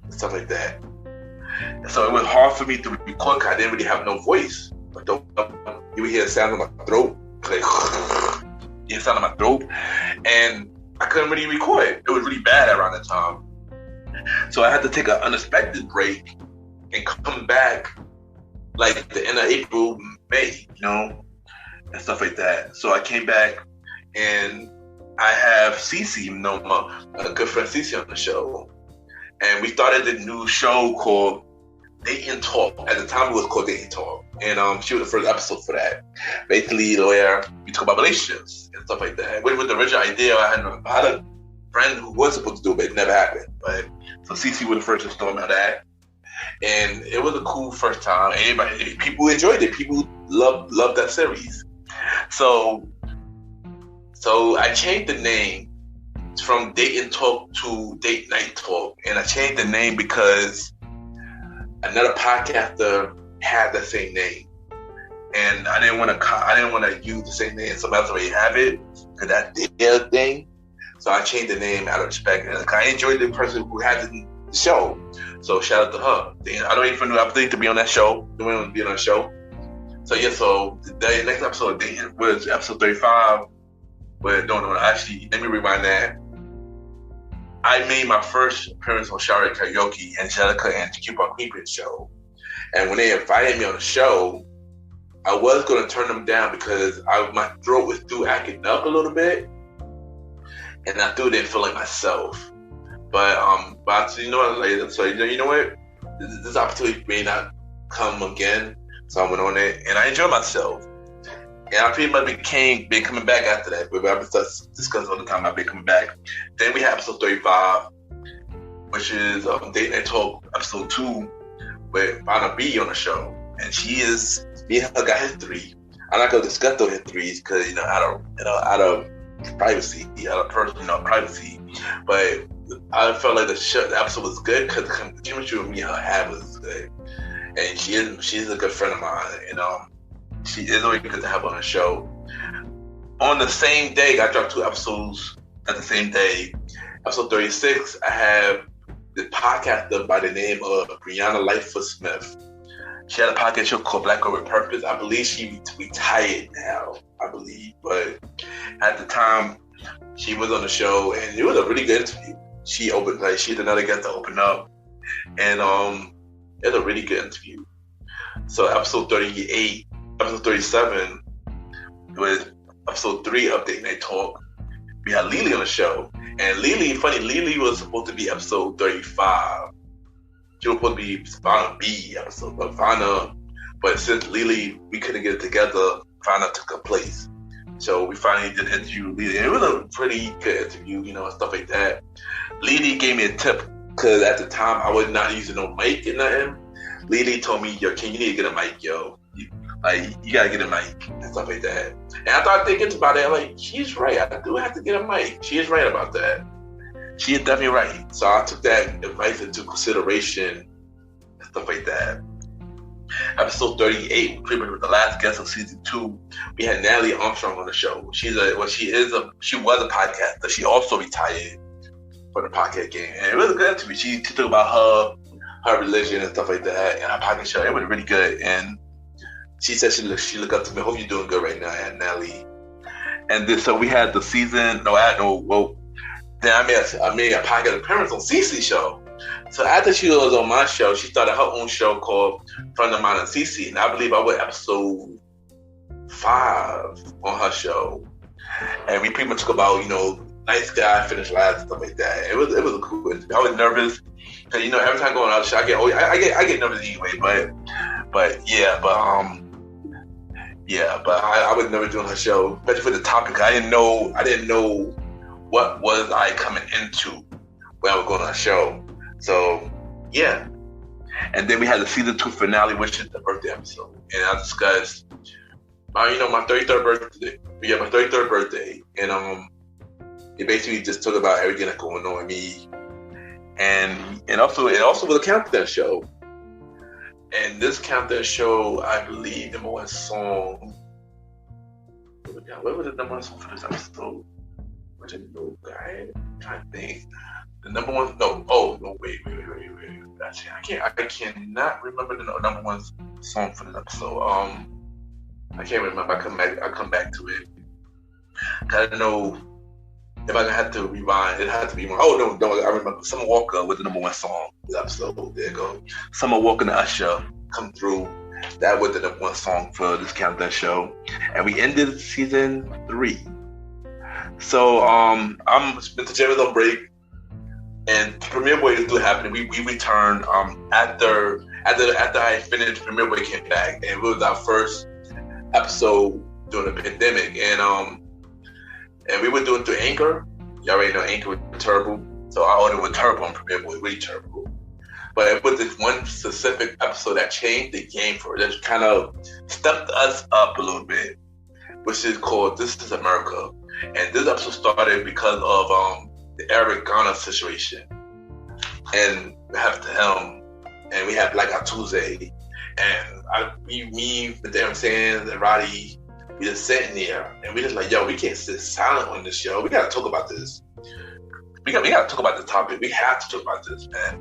stuff like that. And so it was hard for me to record because I didn't really have no voice. You would hear the sound of my throat, like you hear the sound of my throat, and I couldn't really record. It was really bad around that time. So I had to take an unexpected break and come back like the end of April, May, and stuff like that. So I came back and I have Cece, a good friend Cece on the show. And we started a new show called Date and Talk. At the time it was called Date and Talk. And she was the first episode for that. Basically, lawyer, we talk about relationships and stuff like that. With the original idea, I had a friend who was supposed to do it, but it never happened. But so Cece was the first to start about that. And it was a cool first time. People enjoyed it. People loved that series. So I changed the name from Date and Talk to Date Night Talk, and I changed the name because another podcaster had the same name, and I didn't want to use the same name. Somebody else already have it because that's their thing. So I changed the name out of respect, and I enjoyed the person who had the show. So shout out to her. I don't even know if to be on that show. Don't want to be on that show. So yeah. So the next episode was episode 35. But actually, let me rewind that. I made my first appearance on Shoutout Karaoke, Angelica and Keep On Keeping show. And when they invited me on the show, I was going to turn them down because my throat was still acting up a little bit. And I still didn't feel like myself. But you know what? So you know what? This opportunity may not come again. So I went on it, and I enjoyed myself. And I pretty much been coming back after that. But I've been discussing all the time. I've been coming back. Then we have episode 35, which is Date Night Talk episode 2 with Vanna B on the show. And me and her got history. I'm not gonna discuss those histories because out of privacy, out of personal privacy. But I felt like the episode was good because the chemistry with me and her had was good. And she's a good friend of mine. She is always good to have on the show. On the same day, I dropped 2 episodes at the same day. Episode 36, I have the podcaster by the name of Brianna Lightfoot Smith. She had a podcast show called Black Girl with Purpose. I believe she retired now, but at the time, she was on the show, and it was a really good interview. She had another guest to open up, and it was a really good interview. So episode 38, episode 37 was episode 3 of Date Night Talk. We had Lily on the show, and Lily was supposed to be episode 35. She was supposed to be Vanna B episode, but since Lily, we couldn't get it together, Vanna took her place. So we finally did interview Lily. It was a pretty good interview, and stuff like that. Lily gave me a tip, because at the time, I was not using no mic and nothing. Lily told me, yo, you need to get a mic, yo. Like, you gotta get a mic and stuff like that. And I thought thinking about it, like, she's right. I do have to get a mic. She is right about that. She is definitely right. So I took that advice into consideration and stuff like that. Episode 38, pretty much with the last guest of season 2, we had Natalie Armstrong on the show. She was a podcaster. She also retired from the podcast game, and it was a good interview. She talked about her religion and stuff like that, and her podcast show. It was really good, and she said she looked up to me. Hope you're doing good right now, Natalie. And then so we had the season. Then I made a podcast appearance on Cece's show. So after she was on my show, she started her own show called Friend of Mine and Cece. And I believe I was episode 5 on her show. And we pretty much talk about, nice guy, finished last, and stuff like that. It was a cool interview. I was nervous because, every time I go on the show, I get nervous anyway. But I was never doing her show, especially for the topic. I didn't know what was I coming into when I was going on a show. So, yeah. And then we had the season 2 finale, which is the birthday episode. And I discussed, my 33rd birthday. We had my 33rd birthday. And it basically just talked about everything that's going on with me. And also, it also was a countdown show. And this countdown show, I believe, number one song. What was the number one song for this episode? I didn't know, guy. I'm trying to think. The number one, wait. I cannot remember the number one song for this episode. I can't remember. I come back to it. I don't know if I have to rewind. It had to be more. Oh no, I remember. Summer Walker was the number one song for the episode. There you go. Summer Walker and Usher come through. That was the number one song for this countdown show, and we ended season 3. So I'm Mr. Jerry's on break. And Premiere Boy is still happening. We returned after I finished. Premiere Boy came back, and it was our first episode during the pandemic. And we were doing through Anchor. Y'all already know Anchor was terrible, so I ordered with terrible on Premiere Boy, really terrible. But it was this one specific episode that changed the game for us. That kind of stepped us up a little bit, which is called "This Is America." And this episode started because of the Eric Garner situation, and we have to him, and we have Blackout Tuesday, and me, with Darren Sands and Roddy, we just sitting there, and we just like, yo, we can't sit silent on this show. We gotta talk about this. We gotta talk about the topic. We have to talk about this, man.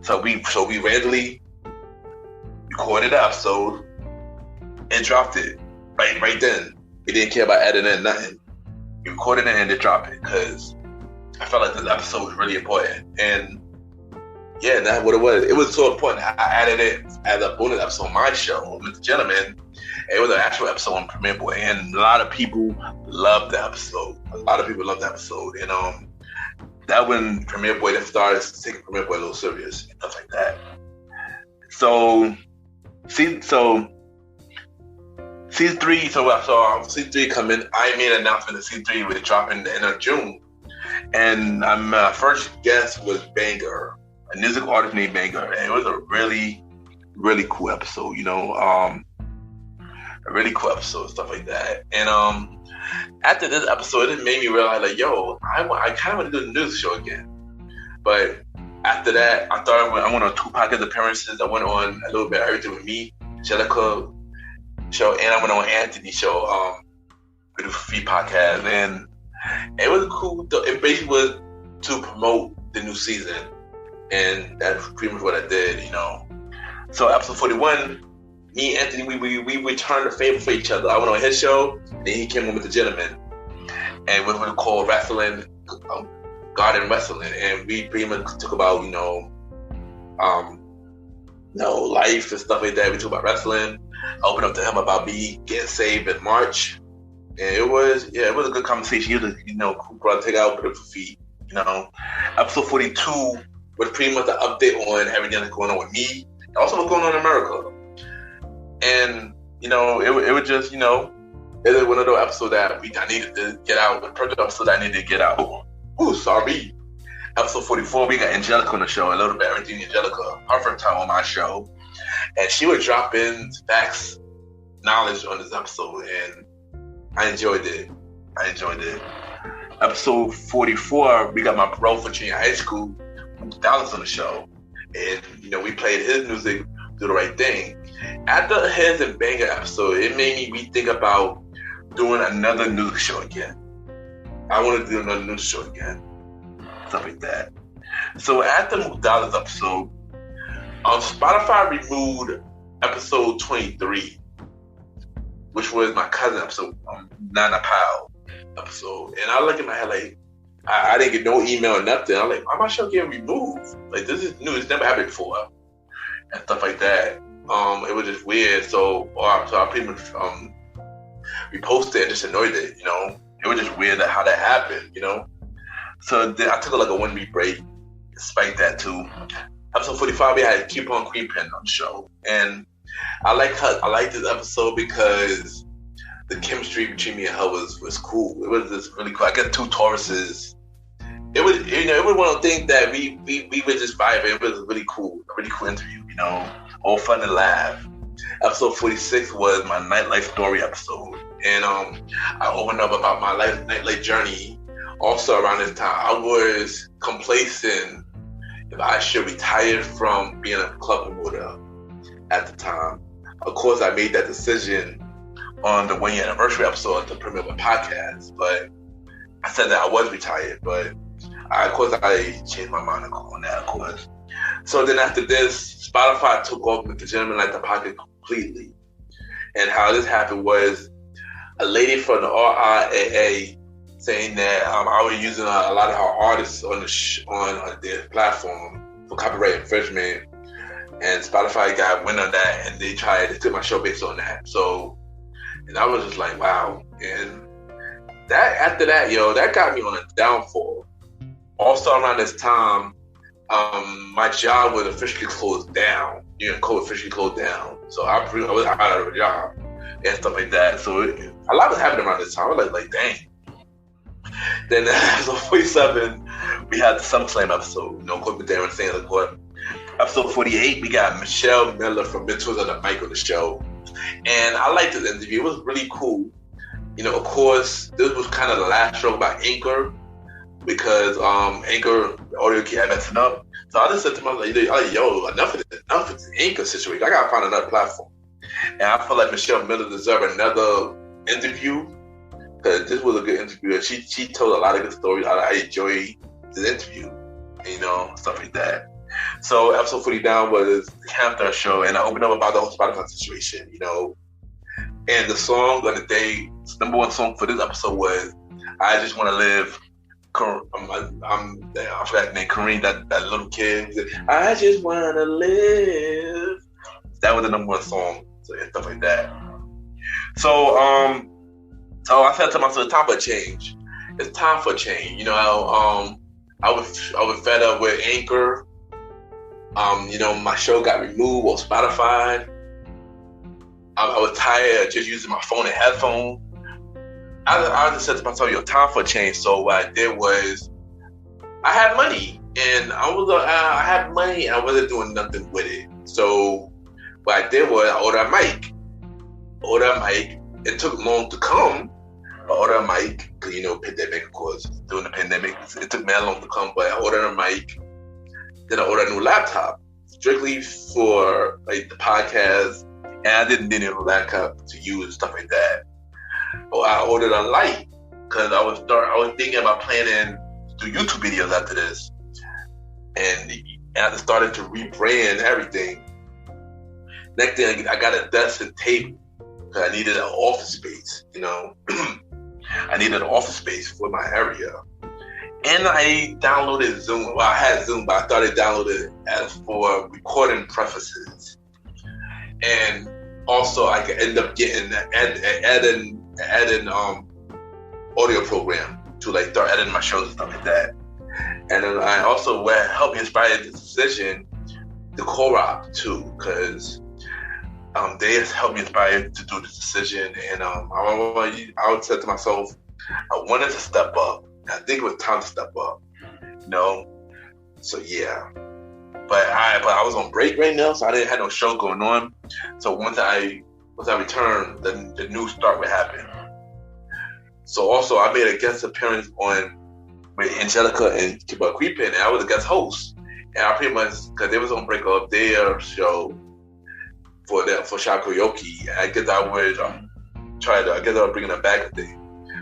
So we randomly recorded the episode and dropped it right then. We didn't care about editing and nothing. We recorded it and then dropped it because I felt like this episode was really important. And yeah, that's what it was. It was so important. I added it as a bonus episode on my show, Mrgentleman. It was an actual episode on Premiere Boy, and a lot of people loved the episode. And that when Premiere Boy then started taking Premiere Boy a little serious and stuff like that. So season 3. So I saw season 3 coming. I made an announcement that season 3 was dropping the end of June. And my first guest was Banger, a music artist named Banger, and it was a really, really cool episode. A really cool episode, stuff like that. And after this episode, it made me realize, like, yo, I kind of want to do the news show again. But after that, I went on 2 podcast appearances. I went on a little bit of everything with me, Jellica show, and I went on Anthony's show, with a free podcast, and it was cool. It basically was to promote the new season, and that's pretty much what I did, So episode 41, me and Anthony, we returned the favor for each other. I went on his show, and he came on with Mrgentleman, and we were called Wrestling, Garden Wrestling, and we pretty much talk about life and stuff like that. We talk about wrestling. I opened up to him about me getting saved in March. And it was a good conversation. He was cool brother, take out with for feet. Episode 42 was pretty much an update on everything that's going on with me, and also what's going on in America. And it was just it was one of those episodes that I needed to get out. The perfect episode I needed to get out. Ooh, sorry. Episode 44, we got Angelica on the show. A little bit everything Angelica, her first time on my show, and she would drop in facts knowledge on this episode, and I enjoyed it. Episode 44, we got my bro from junior high school, Dallas, on the show. And, we played his music, Do the Right Thing. After his and Banger episode, it made me rethink about doing another news show again. I want to do another news show again. Stuff like that. So after Dallas episode, Spotify removed episode 23, which was my cousin episode, Nana Powell episode. And I look in my head like, I didn't get no email or nothing. I'm like, why my show getting removed? Like, this is new. It's never happened before. And stuff like that. It was just weird. So I pretty much reposted it and just annoyed it, It was just weird how that happened, So then I took like a 1 week break, despite that too. Episode 45, we had Keep On Creeping on the show. And I like this episode because the chemistry between me and her was cool. It was just really cool. I got 2 Tauruses. It was, it was one of the things that we were just vibing. It was really cool, a really cool interview, all fun and laugh. Episode 46 was my nightlife story episode. And I opened up about my nightlife journey. Also around this time, I was complacent if I should retire from being a club promoter at the time. Of course, I made that decision on the 1 year anniversary episode to premiere my podcast, but I said that I was retired, but of course I changed my mind on that, of course. So then after this, Spotify took over with the Gentleman Lifestyle Podcast completely. And how this happened was a lady from the RIAA saying that I was using a lot of her artists on their platform for copyright infringement, and Spotify got wind on that, and they took my show based on that. So, and I was just like, wow. And after that, that got me on a downfall. Also around this time, my job was officially closed down. COVID officially closed down. So I was out of a job and stuff like that. So a lot was happening around this time. I was like, dang. Then episode 47, we had the SummerSlam episode. Court with Darren Sandler Court. Episode 48, we got Michelle Miller from Mentors on the Mic on the show. And I liked this interview. It was really cool. Of course, this was kind of the last show about Anchor, because Anchor audio kept messing up. So I just said to myself, enough of this Anchor situation. I gotta find another platform. And I feel like Michelle Miller deserved another interview, because this was a good interview. She told a lot of good stories. I enjoyed this interview, stuff like that. So episode 49 was the Hampton show, and I opened up about the whole Spotify situation, And the song of the day, number 1 song for this episode was "I Just Want to Live." I forgot the name, Kareem, that little kid. I just want to live. That was the number 1 song, so yeah, stuff like that. So I said to myself, it's time for a change. It's time for a change. I was fed up with Anchor. My show got removed on Spotify. I was tired of just using my phone and headphones. I just said to myself, time for a change. So what I did was, I had money, and I had money, and I wasn't doing nothing with it. So what I did was, I ordered a mic. It took long to come. I ordered a mic, because pandemic, of course, during the pandemic, it took me that long to come. But I ordered a mic. Then I ordered a new laptop, strictly for the podcast, and I didn't need a laptop to use and stuff like that. Or I ordered a light, because I was thinking about planning to do YouTube videos after this, and I started to rebrand everything. Next thing, I got a desk and table, because I needed an office space. I needed an office space for my area. And I downloaded Zoom. Well, I had Zoom, but I started downloading it for recording prefaces. And also, I could end up getting adding audio program to start editing my shows and stuff like that. And then I also helped me inspire the decision, the co-op too, because they helped me inspire to do this decision. And I said to myself, I wanted to step up. I think it was time to step up, So yeah, but I was on break right now, so I didn't have no show going on. So once I once I returned, the new start would happen. So also, I made a guest appearance with Angelica and Kiba Creepin, and I was a guest host. And I pretty much, because they was gonna break up their show for Shop Karaoke, and I guess I would I was bringing them back a thing.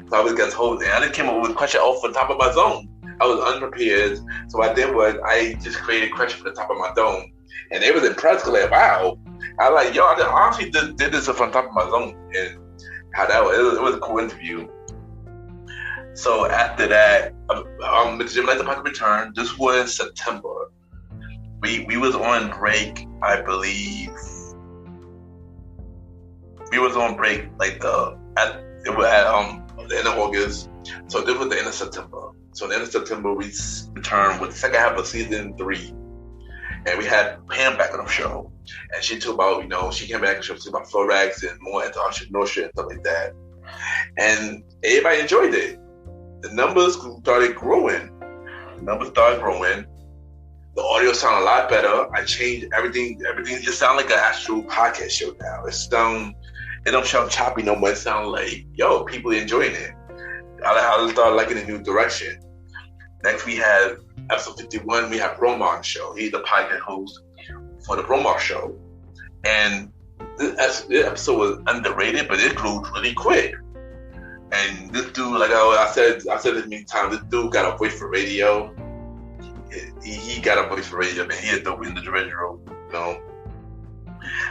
So I was a guest host, and I just came up with a question off the top of my zone. I was unprepared, so what I did was I just created a question for the top of my dome, and they was impressed. Like, wow, I was like, yo, I honestly did this from the top of my zone, and how that was. It was a cool interview. So after that, Mr. Jim Like the Pocket returned. This was September. We was on break, I believe. We was on break like the end of August. So this was the end of September. So the end of September we returned with the second half of season 3. And we had Pam back on the show. And she talked about, she came back and she talked about Forex and more into entrepreneurship and stuff like that. And everybody enjoyed it. The numbers started growing. The audio sounded a lot better. I changed everything. Everything just sounds like an actual podcast show now. It don't sound choppy no more. It sounds like, people enjoying it. I started liking the new direction. Next, we had episode 51. We have Bromar on the show. He's the podcast host for the Bromar show. And this episode was underrated, but it grew really quick. And this dude, like I said this many times, this dude got a voice for radio. He got a voice for radio, man. He is dope individual,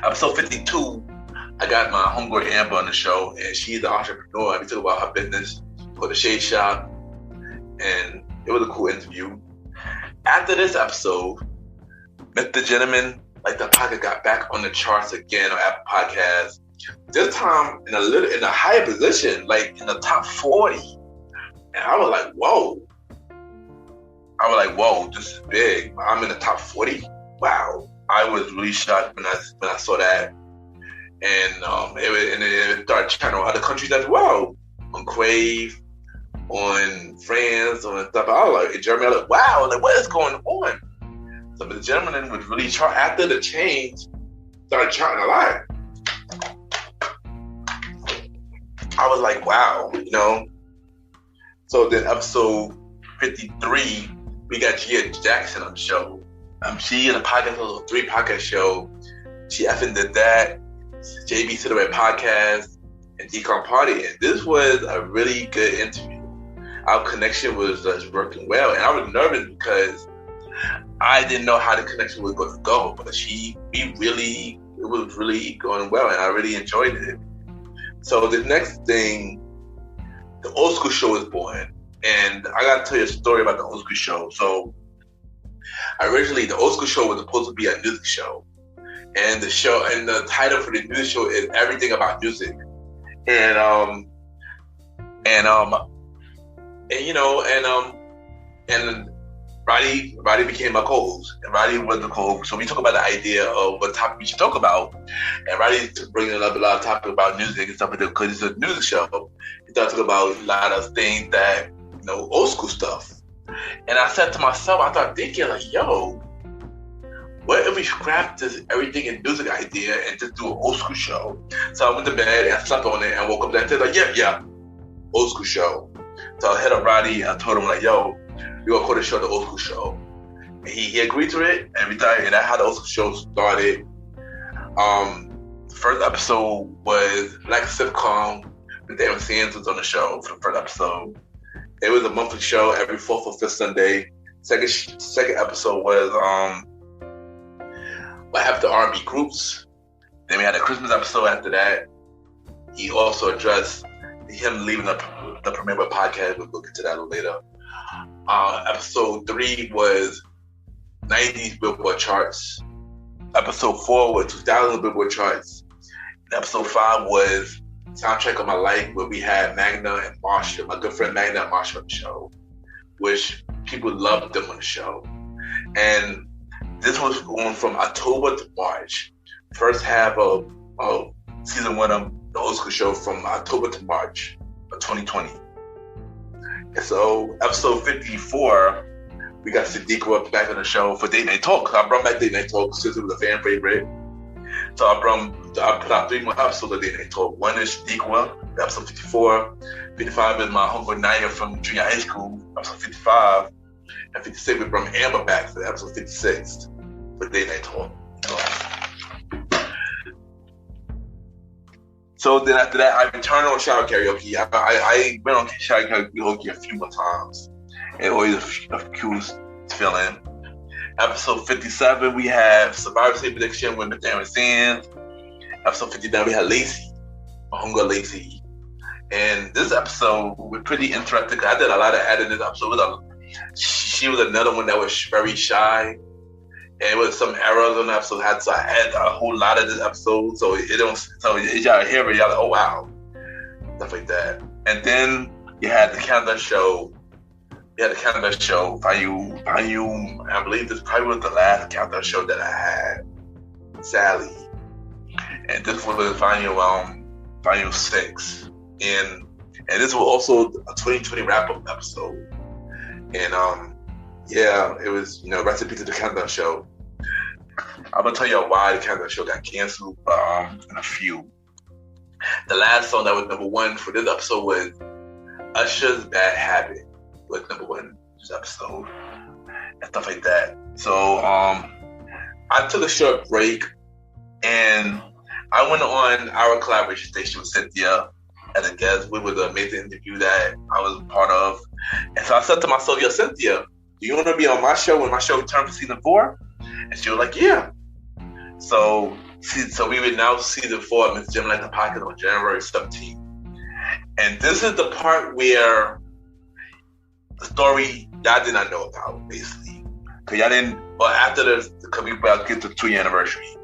Episode 52, I got my homegirl Amber on the show, and she's an entrepreneur. We talk about her business for the Shade Shop, and it was a cool interview. After this episode, Mrgentleman Like the Pocket got back on the charts again on Apple Podcasts. This time in a higher position, like in the top 40. And I was like, whoa, this is big. I'm in the top 40. Wow. I was really shocked when I saw that. And it started channel other countries as well. On Crave, on France, on stuff. I was like, in Germany, I was like, wow, like what is going on? So the gentleman was really charting after the change, started charting a lot. I was like, wow, So then episode 53, we got Gia Jackson on the show. She in a podcast, a 3 podcast show. She effing did that. JB Cigarette Podcast and Decon Party. And this was a really good interview. Our connection was working well. And I was nervous because I didn't know how the connection was going to go. But it was really going well. And I really enjoyed it. So the next thing, the Old School Show was born. And I got to tell you a story about the Old School Show. So originally, the Old School Show was supposed to be a music show. And the title for the music show is Everything About Music. And Roddy became my co-host, and Roddy was the co-host. So we talk about the idea of what topic we should talk about, and Roddy bringing up a lot of topics about music and stuff like that because it's a music show. He started talking about a lot of things that old school stuff. And I said to myself, I started thinking like, yo, what if we scrap this everything in music idea and just do an old school show? So I went to bed and slept on it and woke up that day like, yeah, old school show. So I hit up Roddy and I told him like, yo, we're gonna call the show the Old School Show. And he agreed to it, and that's how the Old School Show started. The first episode was like a sitcom with David Sands was on the show for the first episode. It was a monthly show every 4th or 5th Sunday. Second episode was what happened to R&B groups. Then we had a Christmas episode after that. He also addressed him leaving the Premier podcast. We'll get to that a little later. Episode 3 was 90s Billboard charts. Episode 4 was 2000 Billboard charts. And episode 5 was Soundtrack of My Life, where we had Magna and Marsha, my good friend Magna and Marsha on the show, which people loved them on the show. And this was going from October to March. First half of season 1 of the Old School Show from October to March of 2020. And so episode 54, we got Sadiqa back on the show for Date Night Talk. I brought back Date Night Talk since it was a fan favorite. So I put out 3 more episodes of Date Night Talk. One is Equal, episode 54. 55 is my homegirl Naya from junior high school, episode 55. And 56 we brought Amber back for episode 56 for Date Night Talk. So then after that, I returned on shower karaoke. I went on shower karaoke a few more times. It always a cool feeling. Episode 57, we have Survivor State Prediction with Mr. Aaron Sands. Episode 59, we had Lacey, my homegirl Lacey. And this episode was pretty interesting. I did a lot of editing this episode. She was another one that was very shy. And it was some errors on the episode. So I had a whole lot of this episode. So y'all hear it, y'all like, oh wow. Stuff like that. And then you had the Canada show. Volume, I believe this probably was the last Countdown show that I had, Sally. And this was volume 6. And this was also a 2020 wrap-up episode. And it was, recipe to the Countdown show. I'm gonna tell you why the Countdown show got canceled in a few. The last song that was number 1 for this episode was Usher's Bad Habit. Was number 1 this episode and stuff like that. So I took a short break and I went on our collaboration station with Cynthia as a guest. We was an amazing interview that I was a part of. And so I said to myself, yo, Cynthia, do you want to be on my show when my show returned for season 4? And she was like, yeah. So we would now season 4 of Mr. Gentleman Lifestyle Podcast on January 17th. And this is the part where the story y'all did not know about, basically. Because y'all didn't, or after because we about to get to the 2-year anniversary.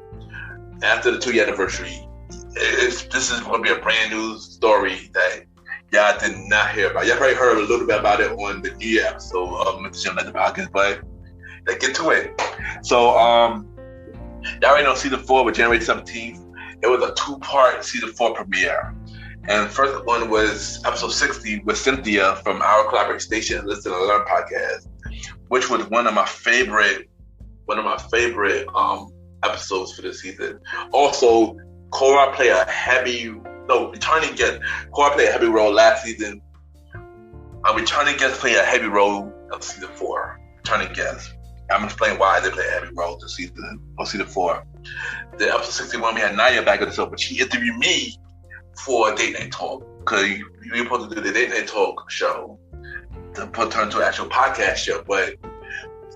After the 2-year anniversary, this is going to be a brand new story that y'all did not hear about. Y'all probably heard a little bit about it on the New Year episode of Mr. Gentleman Lifestyle Podcast, but let's get to it. So, y'all already know season 4 was January 17th. It was a 2-part season 4 premiere. And the first one was episode 60 with Cynthia from our collaboration station, Listen and Learn podcast, which was one of my favorite episodes for the season. Also, Cora played a heavy role last season. A returning guest played a heavy role in season 4. Returning guest. I'm gonna explain why they played a heavy role this season on season 4. The episode 61, we had Naya back on the show, but she interviewed me for Date Night Talk, because we were supposed to do the Date Night Talk show to turn to an actual podcast show, but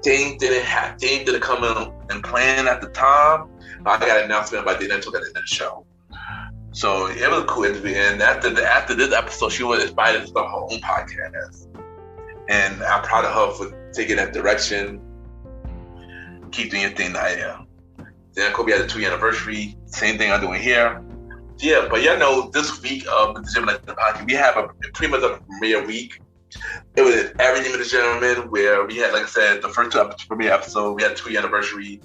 things didn't come in and plan at the time. I got an announcement about Date Night Talk at the end of the show. So it was a cool interview, and after this episode, she was inspired to start her own podcast. And I'm proud of her for taking that direction. Keep doing your thing, Naya. Then Kobe had the 2-year anniversary, same thing I'm doing here. Yeah, but y'all know this week of the Gentleman Lifestyle Podcast, we have pretty much a premiere week. It was everything with the Gentleman, where we had, like I said, the first 2 premiere episode. We had a 2-year anniversary.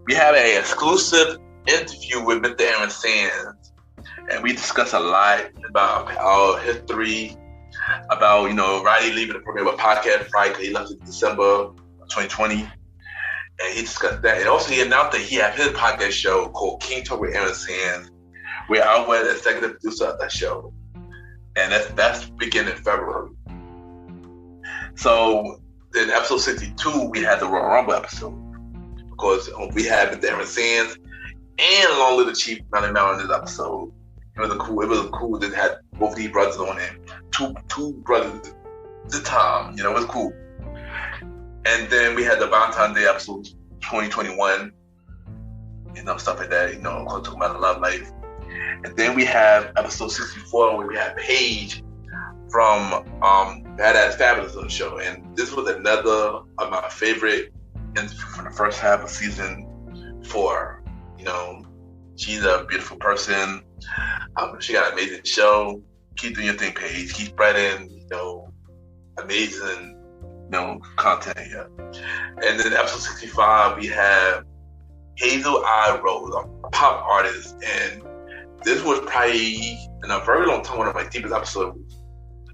We have an exclusive interview with Mr. Aaron Sands, and we discussed a lot about our history, about Riley leaving the program with Podcast For, because he left in December of 2020, and he discussed that. And also, he announced that he had his podcast show called King Talk with Aaron Sands, where I was the executive producer of that show. And that's beginning in February. So in episode 62, we had the Royal Rumble episode, because we had the Aaron Sands and Long Little Chief Melly Mel in this episode. It was cool that had both these brothers on it. Two brothers at the time. It was cool. And then we had the Valentine's Day episode 2021. Stuff like that, talking about the love life. And then we have episode 64, where we have Paige from Badass Fabulous on the show. And this was another of my favorite interviews from the first half of season 4. She's a beautiful person. She got an amazing show. Keep doing your thing, Paige. Keep spreading, amazing, content here. And then episode 65, we have Hazel I. Rose, a pop artist. And this was probably, in a very long time, one of my deepest episodes.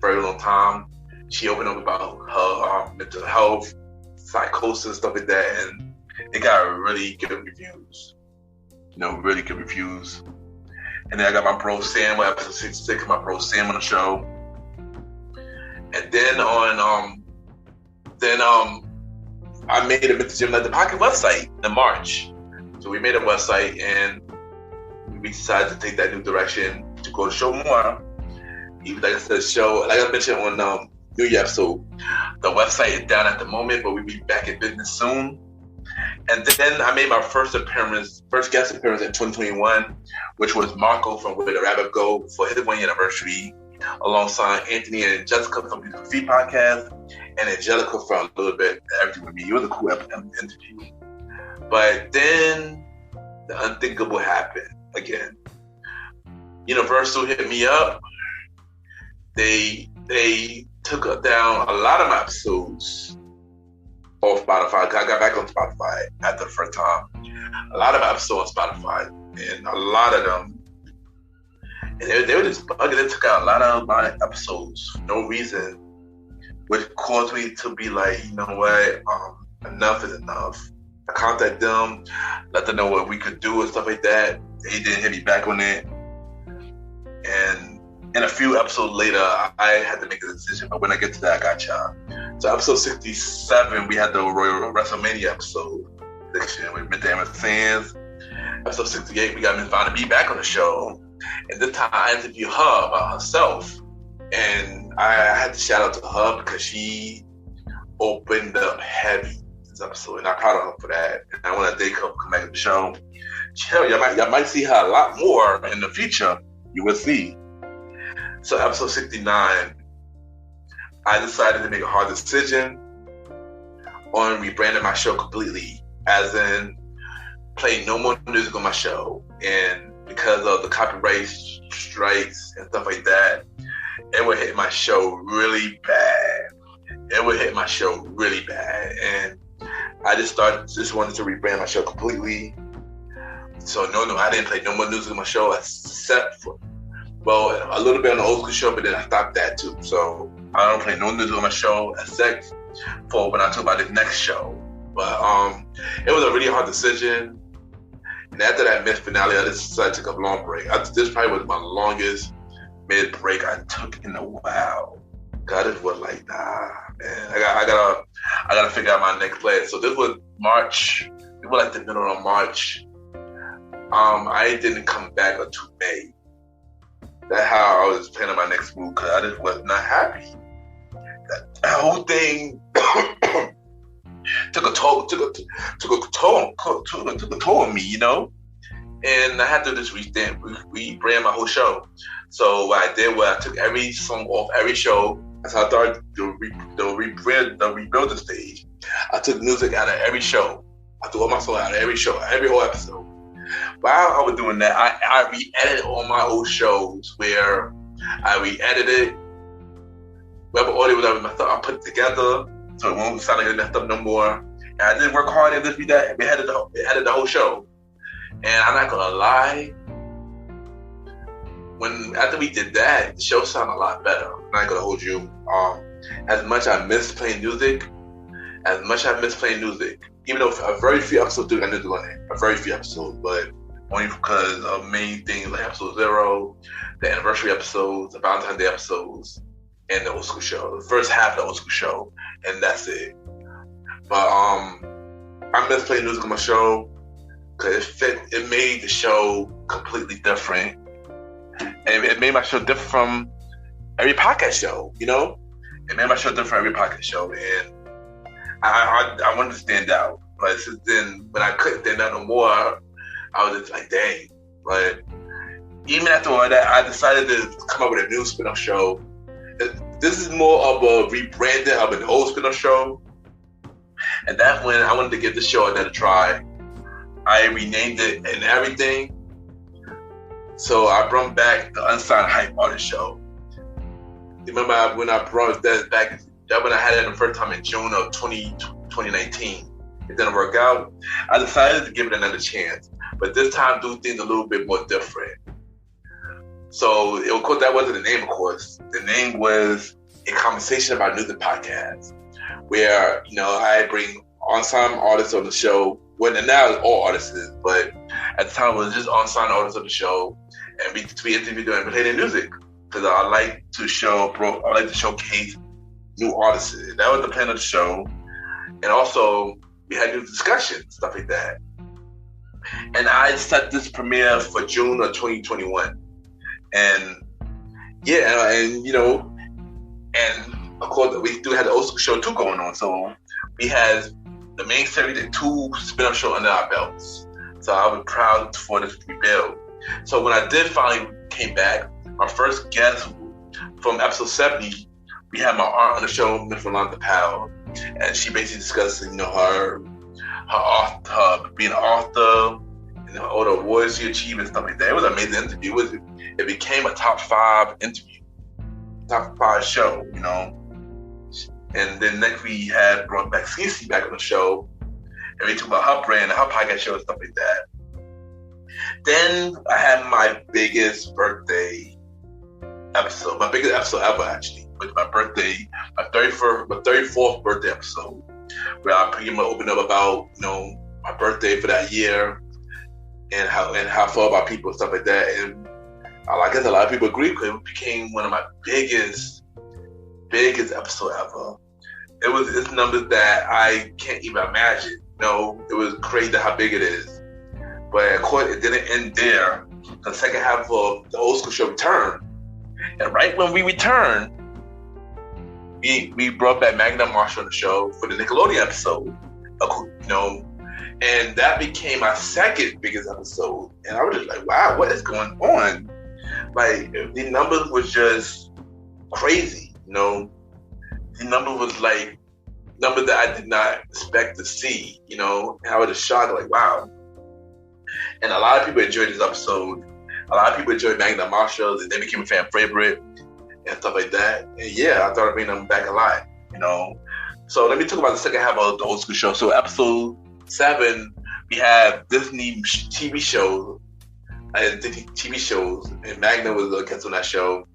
Very long time. She opened up about her mental health, psychosis, stuff like that, and it got really good reviews. really good reviews. And then I got my bro Sam on episode 66, my bro Sam on the show. And then I made a Mr. Jim Like the Pocket website in March. So we made a website and we decided to take that new direction to go to show more. Even like I said, like I mentioned on New Year episode, the website is down at the moment, but we'll be back in business soon. And then I made my first guest appearance in 2021, which was Marco from Where the Rabbit Go for his 1 year anniversary, alongside Anthony and Jessica from Beautiful Feet Podcast, and Angelica from A Little Bit Everything With Me. It was a cool interview. But then the unthinkable happened again. Universal hit me up. They took down a lot of my episodes off Spotify. I got back on Spotify after the first time. A lot of my episodes on Spotify, and a lot of them, and they were just bugging. They took out a lot of my episodes for no reason, which caused me to be like, you know what, enough is enough. I contacted them, let them know what we could do and stuff like that. They didn't hit me back on it. And a few episodes later, I had to make a decision. But when I get to that, I got y'all. So episode 67, we had the Royal WrestleMania episode section with Mr. Sands. Episode 68, we got Miss Vonda B back on the show. And this time I interviewed her about herself. And I had to shout out to her because she opened up heavy this episode. And I'm proud of her for that. And I want to thank her for coming back to the show. Hell, y'all might see her a lot more in the future. You will see. So episode 69, I decided to make a hard decision on rebranding my show completely, as in play no more music on my show. And because of the copyright strikes and stuff like that, it would hit my show really bad. And I just wanted to rebrand my show completely. So no, I didn't play no more music on my show except for, a little bit on the old school show, but then I stopped that too. So I don't play no music on my show except for when I talk about this next show. But it was a really hard decision. And after that mid finale, I just decided to take a long break. This probably was my longest mid break I took in a while. God, it was like, nah, man. I gotta figure out my next plan. So this was March. It was like the middle of March. I didn't come back until May. That's how I was planning my next move, because I just was not happy. That whole thing took a toll on me, And I had to just rebrand my whole show. So what I did was I took every song off every show. That's how I started the rebuild the stage. I took music out of every show. I threw all my songs out of every show, every whole episode. While I was doing that, I re-edited all my old shows where I re-edited whatever audio was I messed up, I put it together so it won't sound like it messed up no more. And I didn't work hard and just be that. We edited the whole show. And I'm not gonna lie, after we did that, the show sounded a lot better. I'm not gonna hold you. As much I miss playing music, even though a very few episodes I did on it, a very few episodes, but only because of main things like episode 0, the anniversary episodes, the Valentine's Day episodes, and the old school show, the first half of the old school show, and that's it. But I miss playing music on my show because it made the show completely different, and it made my show different from every podcast show. It made my show different from every podcast show, and I wanted to stand out. But since then, when I couldn't stand out no more, I was just like, dang. But even after all that, I decided to come up with a new spin-off show. This is more of a rebranding of an old spin-off show. And that's when I wanted to give the show another try. I renamed it and everything. So I brought back the Unsigned Hype Artist Show. Remember when I brought that back? That when I had it the first time in June of 2019. It didn't work out. I decided to give it another chance, but this time do things a little bit more different. So, of course, that wasn't the name, of course. The name was A Conversation About Music Podcast, where, I bring ensemble artists on the show. Well, now it's all artists, but At the time, it was just on-sign artists of the show, and we interviewed them and played their music because I like to showcase new artists. That was the plan of the show, and also we had new discussions, stuff like that. And I set this premiere for June of 2021, and and of course we do have the old school show 2 going on, so we had the main series and 2 spin-off shows under our belts. So I was proud for this to be built. So when I did finally came back, my first guest from episode 70, we had my aunt on the show, Miss Rolanda Powell, and she basically discussed, her being an author and all the awards she achieved and stuff like that. It was an amazing interview. It became a top 5 interview, top 5 show, And then next we had brought back Cece back on the show, and we talked about her brand and her podcast show and stuff like that. Then I had my biggest birthday episode, my biggest episode ever actually, with my birthday, my 34th birthday episode, where I pretty much opened up about, my birthday for that year and how I felt about people and stuff like that. And I guess a lot of people agree because it became one of my biggest episode ever. It's numbers that I can't even imagine. It was crazy how big it is. But of course, it didn't end there. The second half of the old school show returned. And right when we returned, we brought back Magna Marshall on the show for the Nickelodeon episode. And that became my second biggest episode. And I was just like, wow, what is going on? Like, the numbers was just crazy, The number was like numbers that I did not expect to see, and I was just shocked, like, wow. And a lot of people enjoyed this episode. A lot of people enjoyed Magna Marshall, and they became a fan favorite and stuff like that. And yeah, I thought I'd bring them back a lot, So let me talk about the second half of the old school show. So episode 7, we have Disney TV shows, and Magna was a guest on that show.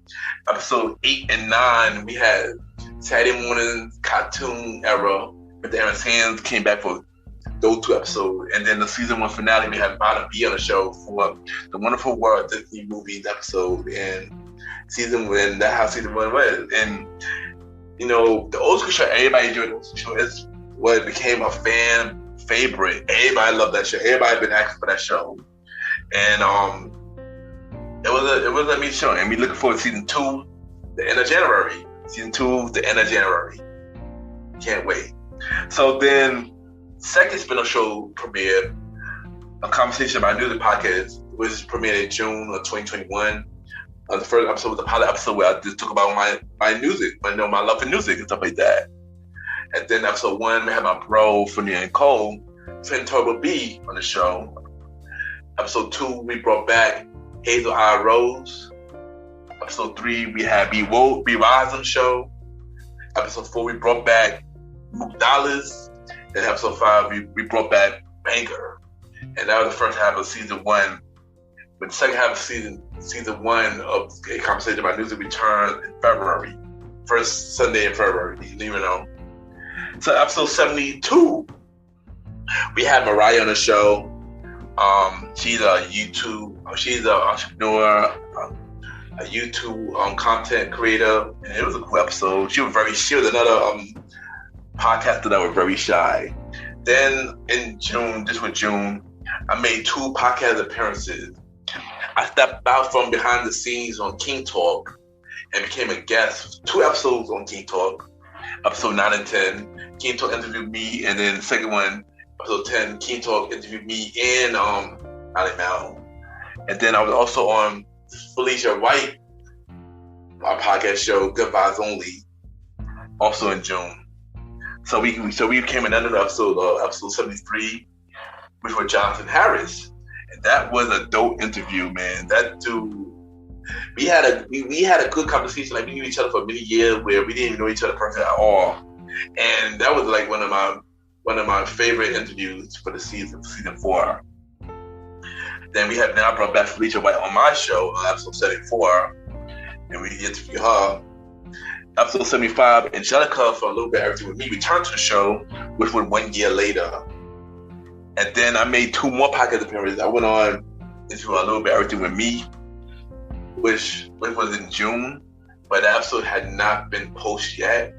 Episode 8 and 9, we had Saturday morning cartoon era, but the Aaron Sands came back for those 2 episodes. And then the season 1 finale, we had Bada B on the show for the Wonderful World Disney Movies episode. And that's how season 1 was. And, the old school show, everybody enjoyed the old school show. It's what became a fan favorite. Everybody loved that show. Everybody been asking for that show. And it was a amazing show. And we looking forward to season 2, the end of January. Season 2, the end of January. Can't wait. So then, second spin-off show premiered, A Conversation About Music podcast, which premiered in June of 2021. The first episode was a pilot episode where I just talk about my music, my love for music and stuff like that. And then episode 1, we had my bro, Funia and Cole, Finn Turbo B on the show. Episode 2, we brought back Hazel I. Rose. Episode 3, we had B. Rise on the show. Episode 4, we brought back Mook Dollars. Then episode 5, we brought back Banger. And that was the first half of season 1. But the second half of season 1 of A Conversation About Music returned in February. First Sunday in February, you didn't even know. So episode 72, we had Mariah on the show. She's an entrepreneur, a YouTube I creator, and it was a cool episode. She was another podcaster that was very shy. Then in June, I made 2 podcast appearances. I stepped out from behind the scenes on King Talk and became a guest. 2 episodes on King Talk, episode 9 and 10. King Talk interviewed me, and then the second one, episode 10, King Talk interviewed me and Ali Mal. And then I was also on Felicia White, our podcast show, Good Vibes Only, also in June. So we came in another episode 73, which was Jonathan Harris. And that was a dope interview, man. That dude, we had a good conversation. Like, we knew each other for many years where we didn't even know each other personally at all. And that was like one of my favorite interviews for the season 4. Then I brought back Felicia White on my show, episode 74, and we interviewed her. Episode 75, Angelica, for a little bit, Everything With Me, returned to the show, which was 1 year later. And then I made 2 more podcast appearances. I went on into a little bit everything with me, which was in June, but the episode had not been posted yet.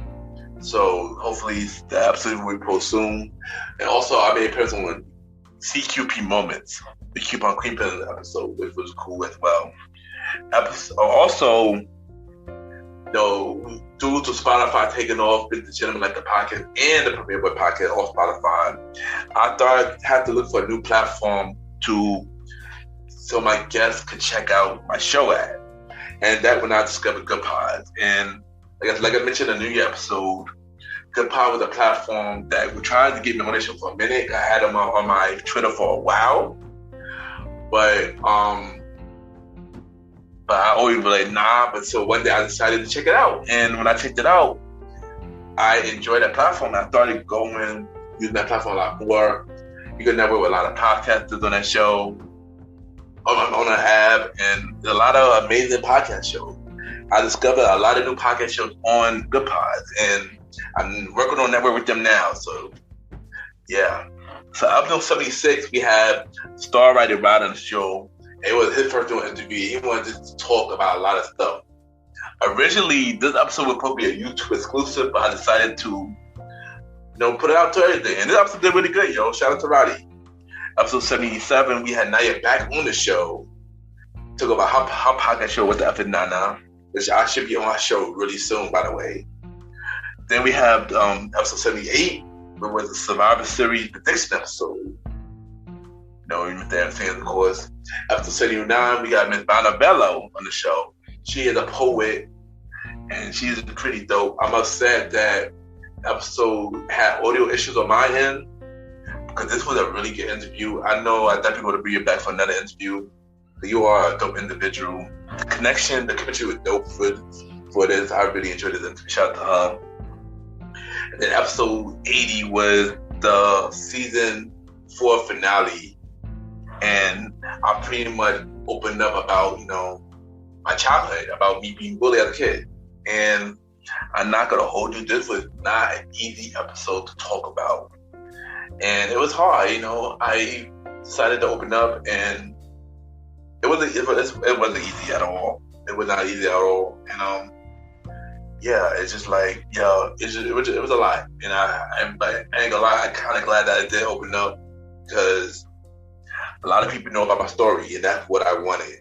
So hopefully the episode will be posted soon. And also I made an appearance on CQP Moments, the Coupon Creeping episode, which was cool as well. Also, due to Spotify taking off with the Gentleman Like the Podcast and the Premier Boy Podcast off Spotify, I thought I had to look for a new platform so my guests could check out my show at. And that when I discovered Good Pods. And like I mentioned in the New Year episode, Good Pod was a platform that was trying to get me on the show for a minute. I had them on my Twitter for a while. But I always was like, nah. But so one day I decided to check it out. And when I checked it out, I enjoyed that platform. I started using that platform a lot more. You can network with a lot of podcasters on that show, on the app, and a lot of amazing podcast shows. I discovered a lot of new podcast shows on Good Pods, and I'm working on network with them now. So, yeah. So episode 76, we had Star Writer Rod on the show. It was his first interview. He wanted to talk about a lot of stuff. Originally, this episode was supposed to be a YouTube exclusive, but I decided to, put it out to everything. And this episode did really good, yo. Shout out to Roddy. Episode 77, we had Naya back on the show. Talk about her podcast show with the F and Nana, which I should be on my show really soon, by the way. Then we have episode 78, which was the Survivor Series prediction episode. Even there, of course. Episode 79, we got Miss Bonabello on the show. She is a poet, and she's pretty dope. I'm upset that episode had audio issues on my end, because this was a really good interview. I know I definitely want to bring you back for another interview. You are a dope individual. The chemistry was dope for this. I really enjoyed this interview. Shout out to her. And then episode 80 was the season 4 finale. And I pretty much opened up about, my childhood, about me being bullied as a kid. And I'm not going to hold you. This was not an easy episode to talk about. And it was hard, I decided to open up, and it wasn't easy at all. It was not easy at all. And it's just like, it was a lot. And I ain't gonna lie, I'm kind of glad that I did open up, because a lot of people know about my story, and that's what I wanted.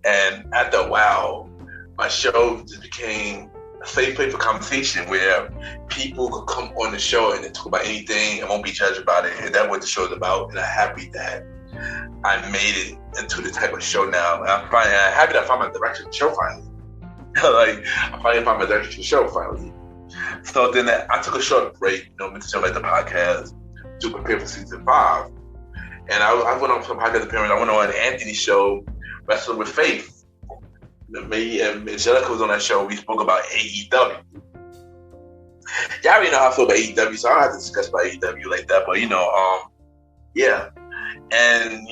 And after a while, my show just became a safe place for conversation, where people could come on the show and talk about anything and won't be judged about it. And that's what the show is about. And I'm happy that I made it into the type of show now. And I'm happy that I found my direction of the show finally. I finally found my direction of the show finally. So then I took a short break, to like the podcast, to prepare for season 5. And I went on some podcast appearance. I went on Anthony's show, Wrestling with Faith. Me and Angelica was on that show. We spoke about AEW. Y'all already know how I feel about AEW, so I don't have to discuss about AEW like that. But yeah. And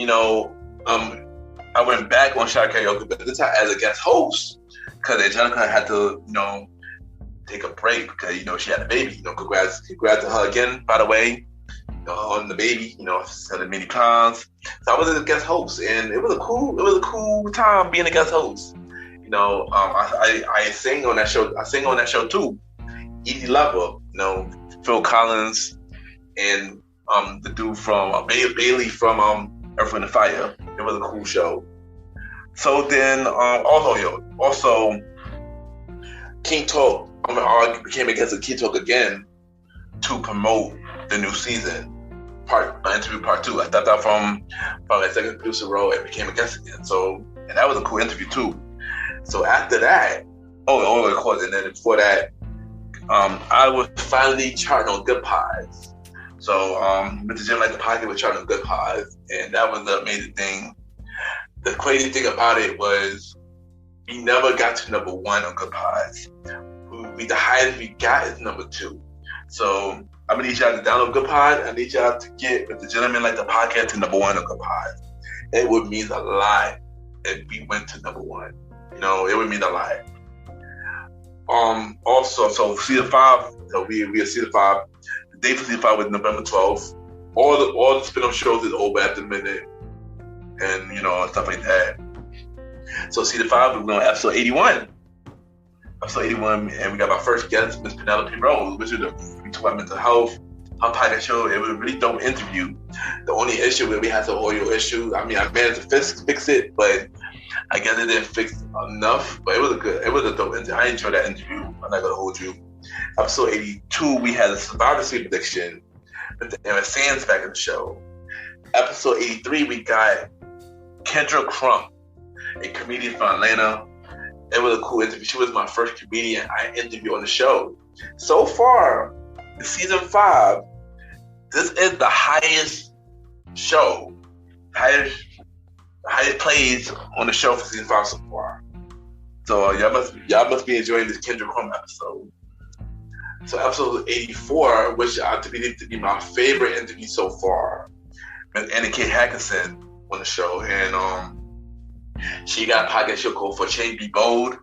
I went back on Shout Karaoke, but this time as a guest host, because Angelica had to, take a break because she had a baby. Congrats to her again, by the way, on the baby. Selling many pounds. So I was a guest host, and it was a cool time being a guest host. I sing on that show. I sing on that show too. Easy Lover, Phil Collins, and the dude from Bailey from Earth, Wind & Fire. It was a cool show. So then, also King Talk. I became a guest of King Talk again to promote the new season. Interview part 2. I stepped out from a second producer role and became a guest again. So, and that was a cool interview too. So after that, of course, and then before that, I was finally charting on Good Pods. So, Mr. Jim Like the Podcast was charting on Good Pods, and that was the amazing thing. The crazy thing about it was we never got to number 1 on Good Pods. The highest we got is number 2. So I'm gonna need y'all to download Good Pod. I need y'all to get Mr. Gentleman Like the Podcast to number 1 on Good Pods. It would mean a lot if we went to number 1. It would mean a lot. Also, so season 5, we are season 5. The date for season 5 was November 12th all the spin-off shows is over at the minute, and stuff like that. So season 5, we're on episode 81. Episode 81, and we got my first guest, Miss Penelope Rose, which is we talk about mental health. Her podcast show, it was a really dope interview. The only issue was we had some audio issue. I mean, I managed to fix it, but I guess it didn't fix enough. But it was a dope interview. I enjoyed that interview. I'm not gonna hold you. Episode 82, we had a survivor sleep addiction with Emma Sands back in the show. Episode 83, we got Kendra Crump, a comedian from Atlanta. It was a cool interview. She was my first comedian I interviewed on the show. So far, season 5, this is the highest show, highest plays on the show for season 5 so far. So y'all must be enjoying this Kendra Crump episode. So episode 84, which I believe to be my favorite interview so far, with Anna K. Hackinson on the show, and she got a podcast show called For Change Be Bold,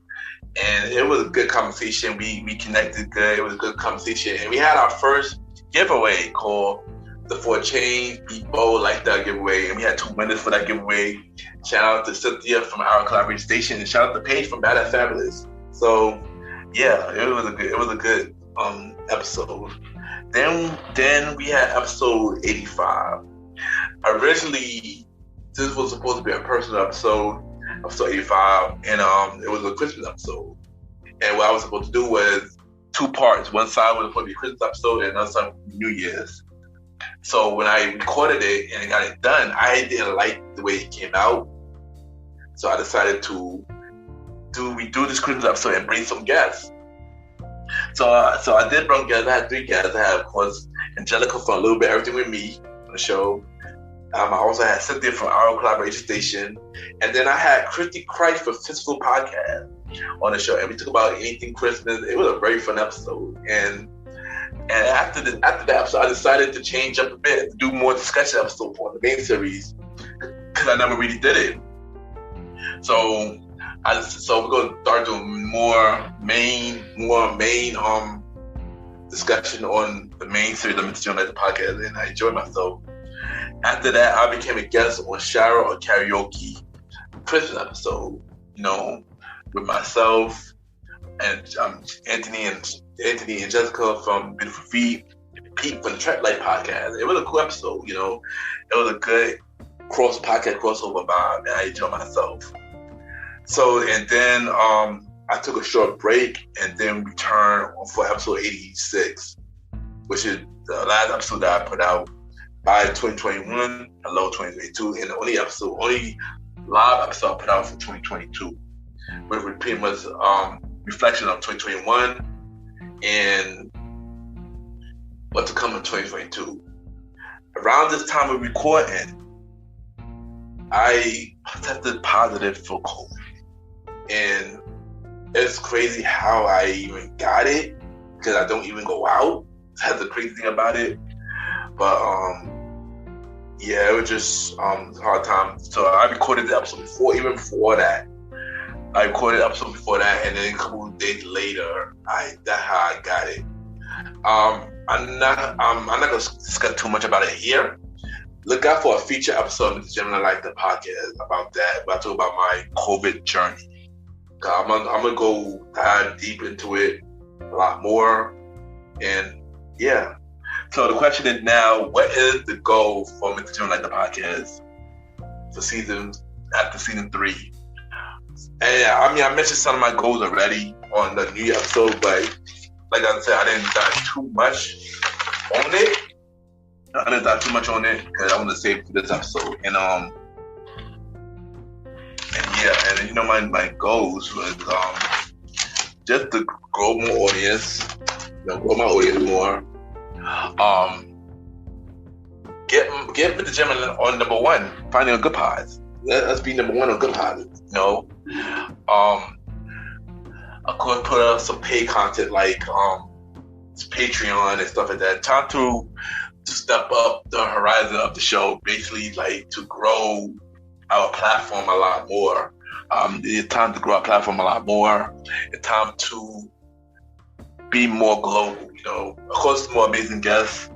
and it was a good conversation. We connected good. It was a good conversation, and we had our first giveaway called the For Change Be Bold Lifestyle giveaway, and we had 2 winners for that giveaway. Shout out to Cynthia from our collaboration station, and shout out to Paige from Bad and Fabulous. So yeah, it was a good episode. Then we had episode 85. Originally, this was supposed to be a personal episode 85, and it was a Christmas episode. And what I was supposed to do was 2 parts. One side was supposed to be a Christmas episode, and another side was New Year's. So when I recorded it and got it done, I didn't like the way it came out. So I decided to redo this Christmas episode and bring some guests. So I did bring guests. I had 3 guests. I had, of course, Angelica from A Little Bit Everything With Me on the show. I also had Cynthia from our collaboration station. And then I had Christy Christ from Fistful Podcast on the show. And we talked about anything Christmas. It was a very fun episode. And after that episode, I decided to change up a bit, to do more discussion episodes for the main series, because I never really did it. So we're gonna start doing more main discussion on the main series of Mr. Lifestyle Podcast, and I enjoyed myself. After that, I became a guest on Shara or Karaoke Christmas episode, with myself and Anthony and Jessica from Beautiful Feet, Pete from the Track Life Podcast. It was a cool episode, It was a good podcast crossover vibe, and I enjoyed myself. So, and then I took a short break and then returned for episode 86, which is the last episode that I put out by 2021, hello 2022, and the only live episode I put out for 2022, which was pretty much reflection of 2021 and what to come in 2022. Around this time of recording, I tested positive for COVID. And it's crazy how I even got it, because I don't even go out. That's the crazy thing about it. But yeah, it was just a hard time. So I recorded the episode before that. I recorded the episode before that, and then a couple of days later, that's how I got it. I'm not gonna discuss too much about it here. Look out for a feature episode of the Mrgentleman Lifestyle Podcast about that. Where I talk about my COVID journey. I'm gonna go dive deep into it a lot more, and yeah. So the question is now, what is the goal for Mrgentleman Lifestyle Podcast for after season 3? And I mentioned some of my goals already on the new episode, but like I said, I didn't dive too much on it. I didn't dive too much on it because I want to save it for this episode. And my goals was just to grow more audience, grow my audience more. Get Mrgentleman on number 1, finding a good pods. Let's be number 1 on good pods. Of course, put up some paid content like Patreon and stuff like that. Time to step up the horizon of the show, basically like to grow our platform a lot more. It's time to grow our platform a lot more. It's time to be more global. Of course, more amazing guests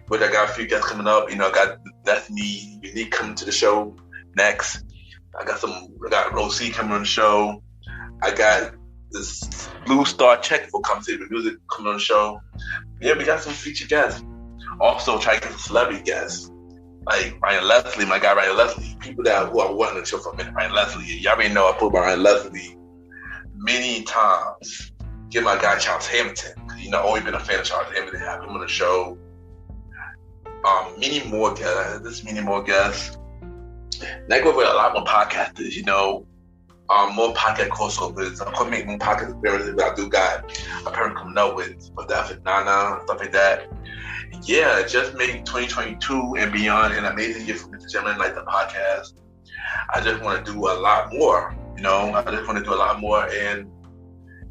But I got a few guests coming up. I got Destiny Unique coming to the show next. I got Rosie coming on the show. I got this Blue Star Checkbook Conversation with Music coming on the show. Yeah, we got some featured guests. Also, try to get some celebrity guests. Like Ryan Leslie, my guy Ryan Leslie. People who I wanted on the show for a minute. Ryan Leslie. Y'all already know I put about Ryan Leslie many times. Get my guy Charles Hamilton. I've always been a fan of Charles Hamilton. Have him on the show. Many more guests. There's many more guests. And I go with a lot more podcasters, more podcast crossovers. I'm going to make more podcast appearances. I do got a parent coming up with that for Nana, stuff like that. Yeah, just make 2022 and beyond an amazing year for Mrgentleman Lifestyle Podcast. I just want to do a lot more, I just want to do a lot more, and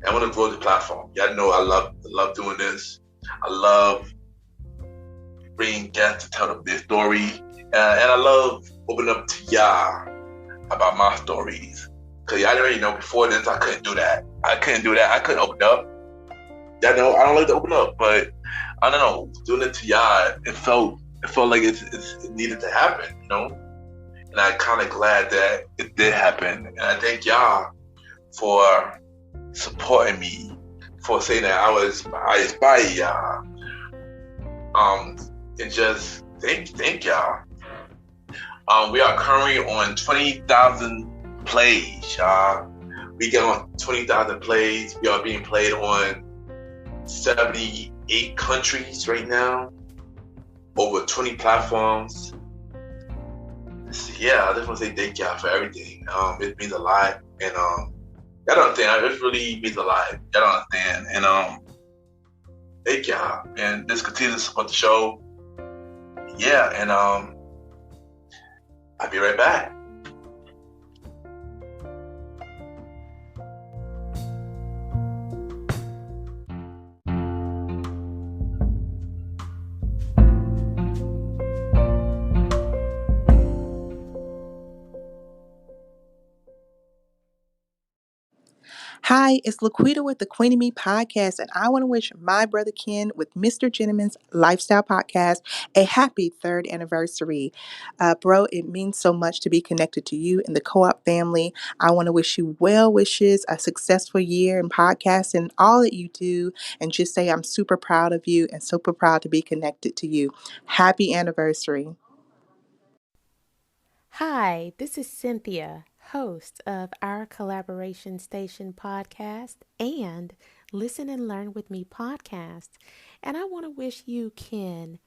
I want to grow the platform. Y'all know I love doing this. I love bringing guests to tell their story. And I love opening up to y'all about my stories. Because y'all already know before this, I couldn't do that. I couldn't open up. Y'all know I don't like to open up, but I don't know. Doing it to y'all, it felt like it needed to happen, And I'm kind of glad that it did happen. And I thank y'all for supporting me, for saying that I inspire y'all. And just thank y'all. We are currently on 20,000 plays, y'all. We get on 20,000 plays. We are being played on 78 countries right now, over 20 platforms. So, yeah, I just want to say thank y'all for everything. It means a lot, and y'all don't understand. It really means a lot. Y'all don't understand, and thank y'all, and just continue to support the show. Yeah, and I'll be right back. Hi, it's Laquita with the Queen of Me podcast, and I want to wish my brother Ken with Mrgentleman's Lifestyle Podcast a happy 3rd anniversary. Bro, it means so much to be connected to you and the co-op family. I want to wish you well wishes, a successful year in podcasting, all that you do, and just say I'm super proud of you and super proud to be connected to you. Happy anniversary. Hi, this is Cynthia, host of our Collaboration Station podcast and Listen and Learn with Me podcast. And I want to wish you, Ken,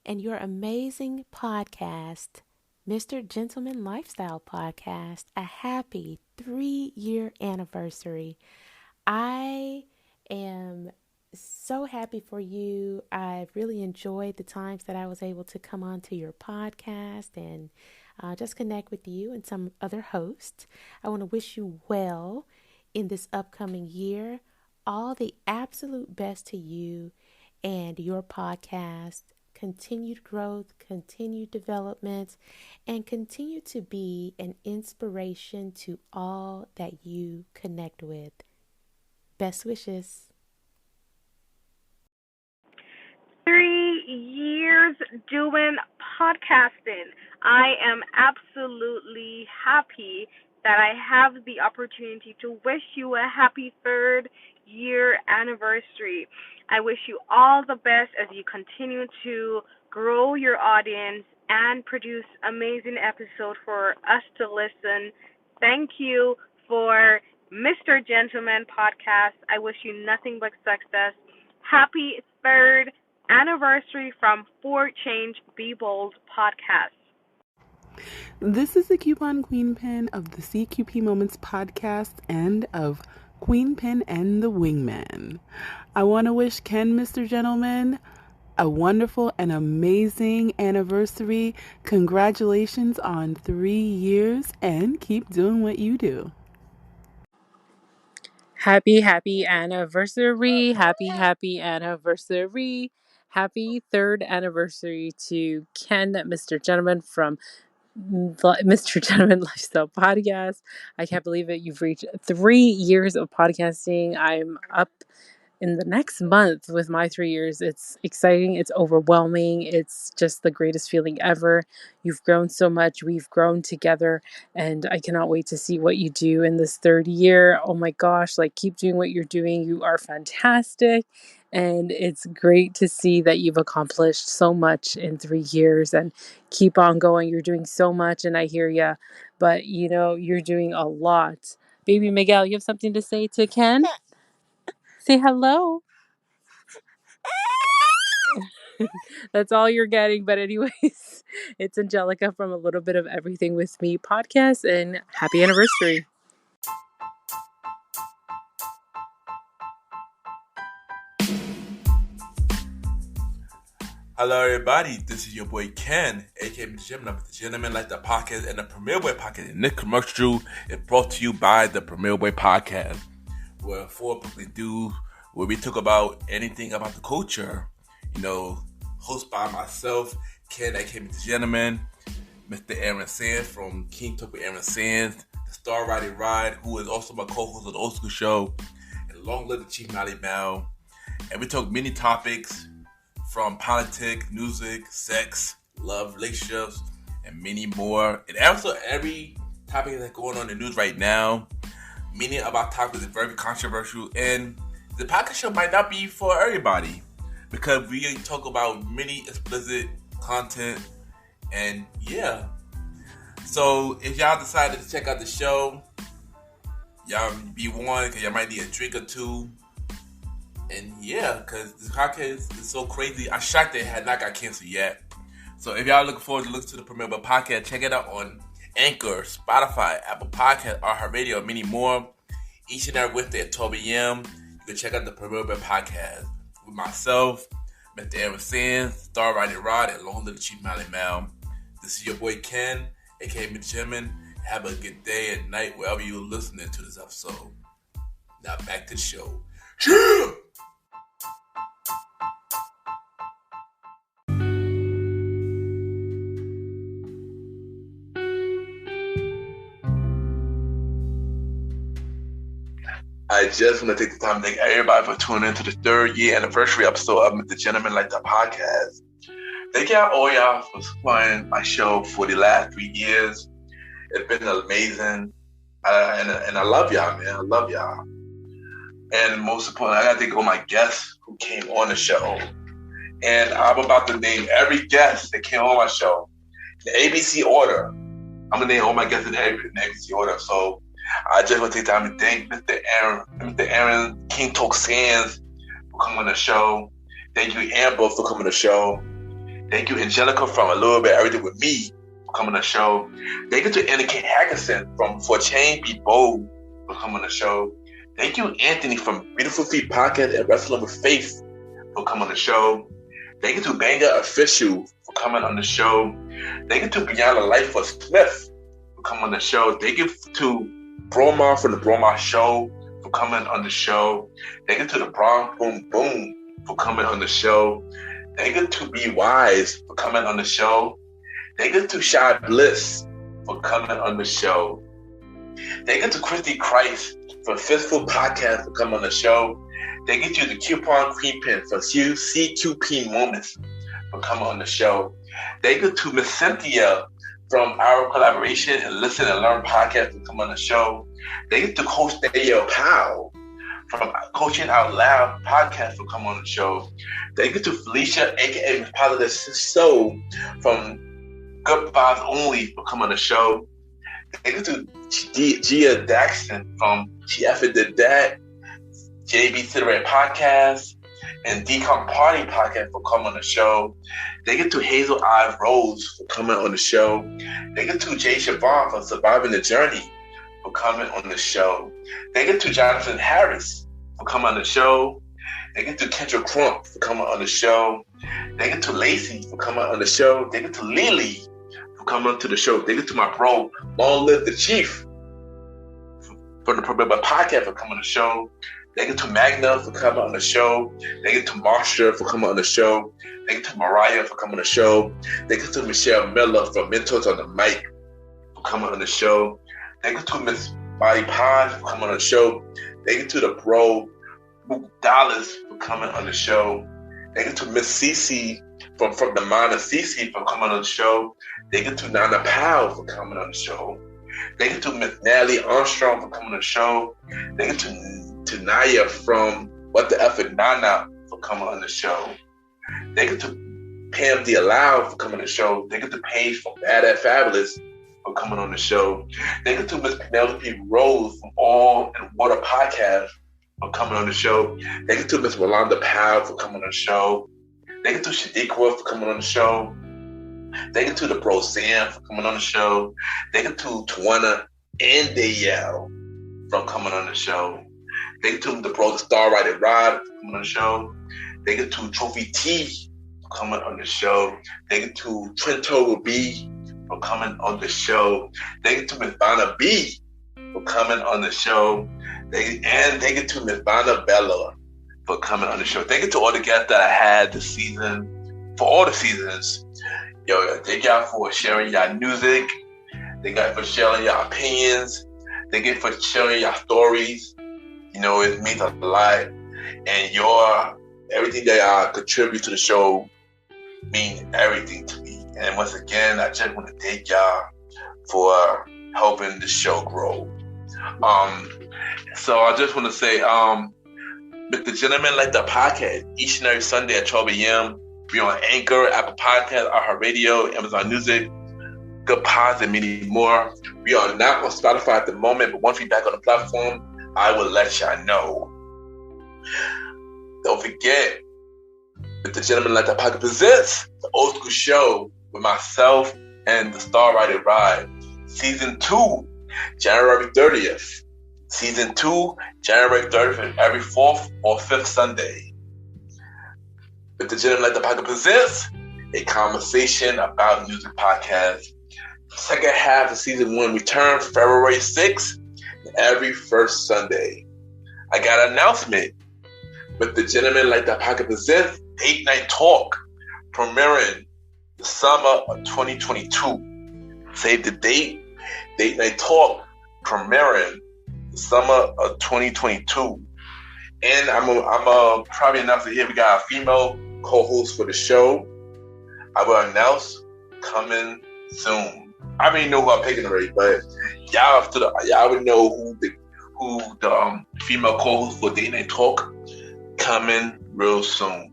and your amazing podcast, Mrgentleman Lifestyle Podcast, a happy 3-year anniversary. I am so happy for you. I've really enjoyed the times that I was able to come onto your podcast and just connect with you and some other hosts. I want to wish you well in this upcoming year. All the absolute best to you and your podcast. Continued growth, continued development, and continue to be an inspiration to all that you connect with. Best wishes. 3 years doing podcasting. I am absolutely happy that I have the opportunity to wish you a happy 3rd year anniversary. I wish you all the best as you continue to grow your audience and produce amazing episodes for us to listen. Thank you for Mrgentleman Podcast. I wish you nothing but success. Happy 3rd anniversary from For Change Be Bold podcast. This is the Coupon Queen Pin of the CQP Moments podcast and of Queen Pin and the Wingman. I want to wish Ken, Mrgentleman, a wonderful and amazing anniversary. Congratulations on 3 years and keep doing what you do. Happy anniversary. Happy anniversary. Happy 3rd anniversary to Ken, Mrgentleman from Mrgentleman Lifestyle Podcast. I can't believe it. You've reached 3 years of podcasting. I'm up in the next month with my 3 years. It's exciting. It's overwhelming. It's just the greatest feeling ever. You've grown so much. We've grown together. And I cannot wait to see what you do in this third year. Oh my gosh, like keep doing what you're doing. You are fantastic. And it's great to see that you've accomplished so much in 3 years and keep on going. You're doing so much, and I hear ya, but you're doing a lot. Baby Miguel, you have something to say to Ken? Say hello. That's all you're getting. But anyways, it's Angelica from A Little Bit of Everything with Me podcast, and happy anniversary. Hello, everybody. This is your boy Ken, aka Mrgentleman, the Gentleman Lifestyle Podcast, and the Premier Boy Podcast. And this commercial is brought to you by the Premier Boy Podcast, where four publicly do where we talk about anything about the culture. Hosted by myself, Ken, aka the Gentleman, Mr. Aaron Sands from King Talk with Aaron Sands, the Star Riding Ride, who is also my co-host of the Old School Show, and Long Live the Chief Mally Mel. And we talk many topics from politics, music, sex, love, relationships, and many more. And also every topic that's going on in the news right now, many of our topics are very controversial, and the podcast show might not be for everybody because we talk about many explicit content, and yeah. So if y'all decided to check out the show, y'all be warned because y'all might need a drink or two. And yeah, because this podcast is so crazy. I'm shocked that it had not got canceled yet. So if y'all looking forward to listen to the Premier Boy Podcast, check it out on Anchor, Spotify, Apple Podcasts, iHeartRadio, and many more. Each and every Wednesday at 12 a.m. You can check out the Premier Boy Podcast with myself, Mr. Aaron Sands, Star Riding Rod, and Long Live the Chief Mally Mel. This is your boy Ken, aka Mrgentleman. Have a good day and night wherever you're listening to this episode. Now back to the show. Yeah! I just want to take the time to thank everybody for tuning into the third year anniversary episode of the Gentleman Lifestyle Podcast. Thank y'all for supporting my show for the last 3 years. It's been amazing. And I love y'all, man. I love y'all. And most importantly, I got to thank all my guests who came on the show. And I'm about to name every guest that came on my show in the ABC order. I'm going to name all my guests in the ABC order. So I just want to take time to thank Mr. Aaron King Talk Sands for coming on the show. Thank you, Amber, for coming on the show. Thank you, Angelica from A Little Bit Everything with Me for coming on the show. Thank you to Anna K. Hackerson from For Change Be Bold for coming on the show. Thank you, Anthony from Beautiful Feet Podcast and Wrestling with Faith for coming on the show. Thank you to Banger Official for coming on the show. Thank you to Brianna Lightfoot Smith for coming on the show. Thank you to Bromar from the Bromar Show for coming on the show. Thank you to the Bronx Boom Boom for coming on the show. Thank you to Be Wise for coming on the show. Thank you to Shy Bliss for coming on the show. Thank you to Christy Christ for Fistful Podcast for coming on the show. Thank you to the Coupon Queen Pen for CQP Moments for coming on the show. Thank you to Miss Cynthia from our collaboration and Listen and Learn podcast to come on the show. Thank you to Coach Danielle Powell from Coaching Out Loud podcast to come on the show. Thank you to Felicia, aka Positive Soul from Good Vibes Only for coming on the show. Thank you to Gia Daxton from TF Did That, JB Cigarette Podcast, and Decom Party Podcast for coming on the show. Thank you to Hazel Eye Rose for coming on the show. Thank you to Jay Siobhan for Surviving the Journey for coming on the show. Thank you to Jonathan Harris for coming on the show. Thank you to Kendra Crump for coming on the show. Thank you to Lacey for coming on the show. Thank you to Lily for coming to the show. Thank you to my bro, Long Live the Chief, for the Problem Podcast for coming on the show. Thank you to Magna for coming on the show. Thank you to Marsha for coming on the show. Thank you to Mariah for coming on the show. Thank you to Michelle Miller from Mentors on the Mic for coming on the show. Thank you to Miss Body Pond for coming on the show. Thank you to the bro, Dallas for coming on the show. Thank you to Miss Cece from the mind of Cece for coming on the show. Thank you to Nana Powell for coming on the show. Thank you to Miss Natalie Armstrong for coming on the show. Thank you to Naya from What the F and Nana for coming on the show. Thank you to Pam DeAllow for coming on the show. Thank you to Paige from Bad at Fabulous for coming on the show. Thank you to Miss Penelope Rose from All and Water Podcast for coming on the show. Thank you to Miss Rolanda Powell for coming on the show. Thank you to Shadiqua for coming on the show. Thank you to the Bro Sam for coming on the show. Thank you to Tawana and Dayelle for coming on the show. Thank you to the Bro the Star Rider Rod for coming on the show. Thank you to Trophy T for coming on the show. Thank you to Trento B for coming on the show. Thank you to Miss Vanna B for coming on the show. And thank you to Miss Vanna Bella for coming on the show. Thank you to all the guests that I had this season, for all the seasons. Yo, thank y'all for sharing y'all music. Thank y'all for sharing y'all opinions. Thank you for sharing y'all stories. You know, it means a lot. And everything that y'all contribute to the show means everything to me. And once again, I just want to thank y'all for helping the show grow. So I just want to say, Mrgentleman Lifestyle Podcast, each and every Sunday at 12 a.m. We're on Anchor, Apple Podcasts, iHeartRadio, Amazon Music, Good Pods, and many more. We are not on Spotify at the moment, but once we're back on the platform, I will let y'all know. Don't forget, Mrgentleman Lifestyle Podcast presents the Old School Show with myself and the Star Rider Ride. Season 2, January 30th. Season 2, January 30th, every 4th or 5th Sunday. Mrgentleman Lifestyle Podcast presents a conversation about music podcast. Second half of season 1 returns February 6th, every first Sunday. I got an announcement. Mrgentleman Lifestyle Podcast presents Date Night Talk, premiering the summer of 2022. Save the date. Date Night Talk, premiering the summer of 2022. And I'm probably announcing here we got a female co-host for the show. I will announce coming soon. I already know who I'm picking already, but y'all already know who the female co-host for Date Night Talk coming real soon.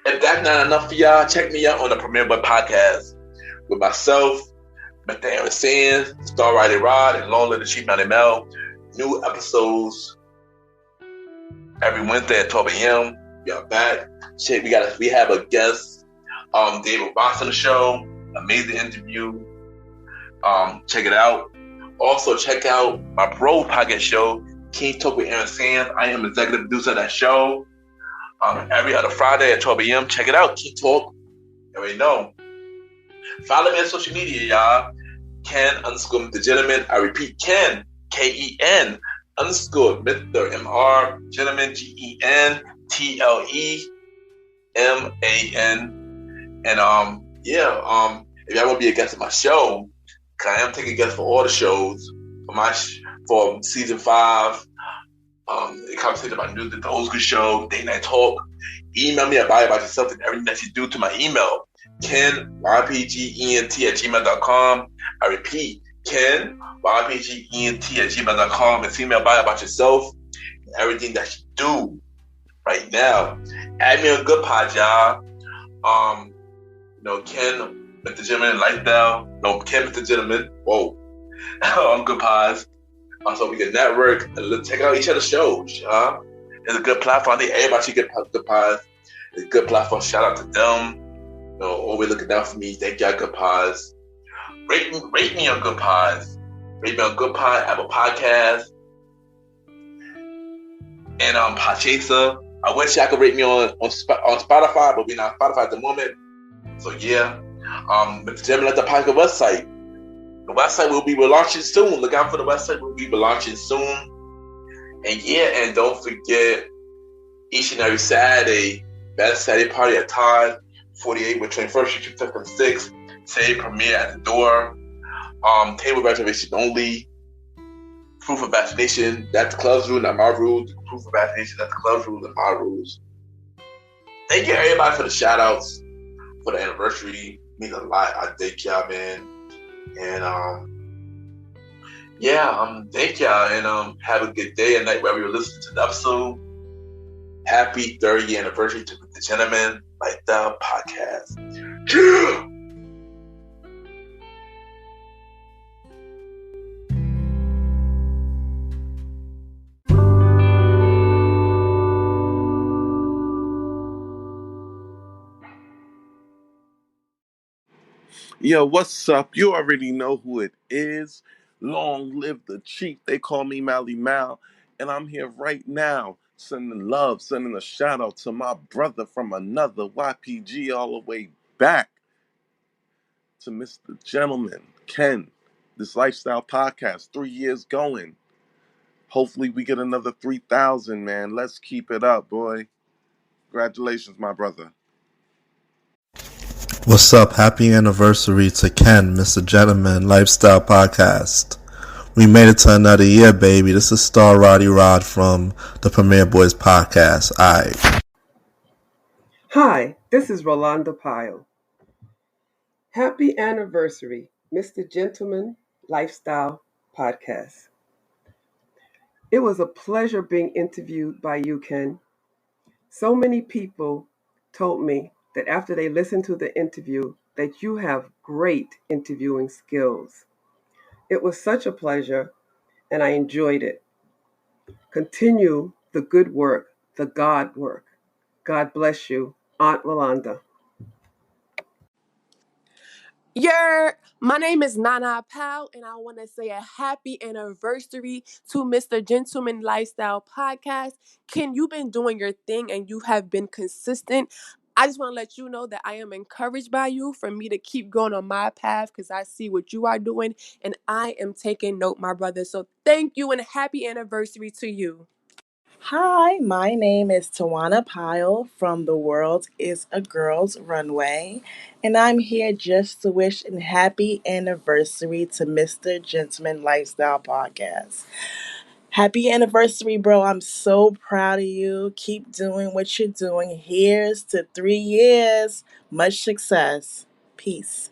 If that's not enough for y'all, check me out on the Premier Boy Podcast with myself, Mr. Aaron Sands, Star Rider Rod, and Long Live the Chief Mountain Mel. New episodes every Wednesday at 12 a.m. We are back. Shit, we have a guest, David Ross on the show. Amazing interview. Check it out. Also, check out my bro podcast show, King Talk with Aaron Sands. I am executive producer of that show. Every other Friday at 12 a.m. Check it out, King Talk. You already know. Follow me on social media, y'all. Ken_Mrgentleman. I repeat, Ken, Ken _ Mr. M.R. Gentleman, GENTLEMAN. And if y'all want to be a guest of my show, cause I am taking guests for all the shows for season 5. A conversation about music, the Old School Show, Date Night Talk. Email me about yourself and everything that you do to my email, KenYPGENT@gmail.com. I repeat, KenYPGENT@gmail.com. And email about yourself and everything that you do right now. Add me on Good Pod, y'all. Ken Mrgentleman Lifestyle. No, Ken Mrgentleman. Whoa. On Good Pods. So we can network and check out each other's shows. It's a good platform. I think everybody should get Good Pods. It's a good platform. Shout out to them. Always looking out for me. Thank y'all, Good Pods. Rate me on Good Pods. Rate me on Good Pod, Apple Podcasts, and Podchaser. I wish y'all could rate me on Spotify, but we're not on Spotify at the moment. So yeah, Mrgentleman Lifestyle Podcast website. The website will be relaunching soon. Look out for the website. We'll be relaunching soon. And don't forget, each and every Saturday, Best Saturday Party at Todd, 48 with 21st Street, 276. Saturday premiere at the door. Table reservation only. Proof of vaccination. That's the club's rule, not my rule. The proof of affirmation. That's club rules and my rules. Thank you everybody for the shout outs for the anniversary. It means a lot. I thank y'all, man. And thank y'all, and have a good day and night wherever you're listening to the episode. Happy 3rd year anniversary to the Gentleman Lifestyle Podcast. Yeah! Yo, what's up? You already know who it is. Long live the chief. They call me Mally Mal. And I'm here right now sending love, sending a shout out to my brother from another YPG all the way back to Mr. Gentleman, Ken. This lifestyle podcast, 3 years going. Hopefully we get another 3,000, man. Let's keep it up, boy. Congratulations, my brother. What's up? Happy anniversary to Ken, Mr. Gentleman Lifestyle Podcast. We made it to another year, baby. This is Star Roddy Rod from the Premier Boys Podcast. Hi, this is Rolanda Pyle. Happy anniversary, Mr. Gentleman Lifestyle Podcast. It was a pleasure being interviewed by you, Ken. So many people told me that after they listened to the interview that you have great interviewing skills. It was such a pleasure and I enjoyed it. Continue the good work, the God work. God bless you, Aunt Rolanda. My name is Nana Powell, and I want to say a happy anniversary to Mr. Gentleman Lifestyle Podcast. Ken, you've been doing your thing and you have been consistent. I just want to let you know that I am encouraged by you for me to keep going on my path because I see what you are doing and I am taking note, my brother. So thank you and happy anniversary to you. Hi, my name is Tawana Pyle from The World is a Girl's Runway, and I'm here just to wish a happy anniversary to Mr. Gentleman Lifestyle Podcast. Happy anniversary, bro. I'm so proud of you. Keep doing what you're doing. Here's to 3 years. Much success. Peace.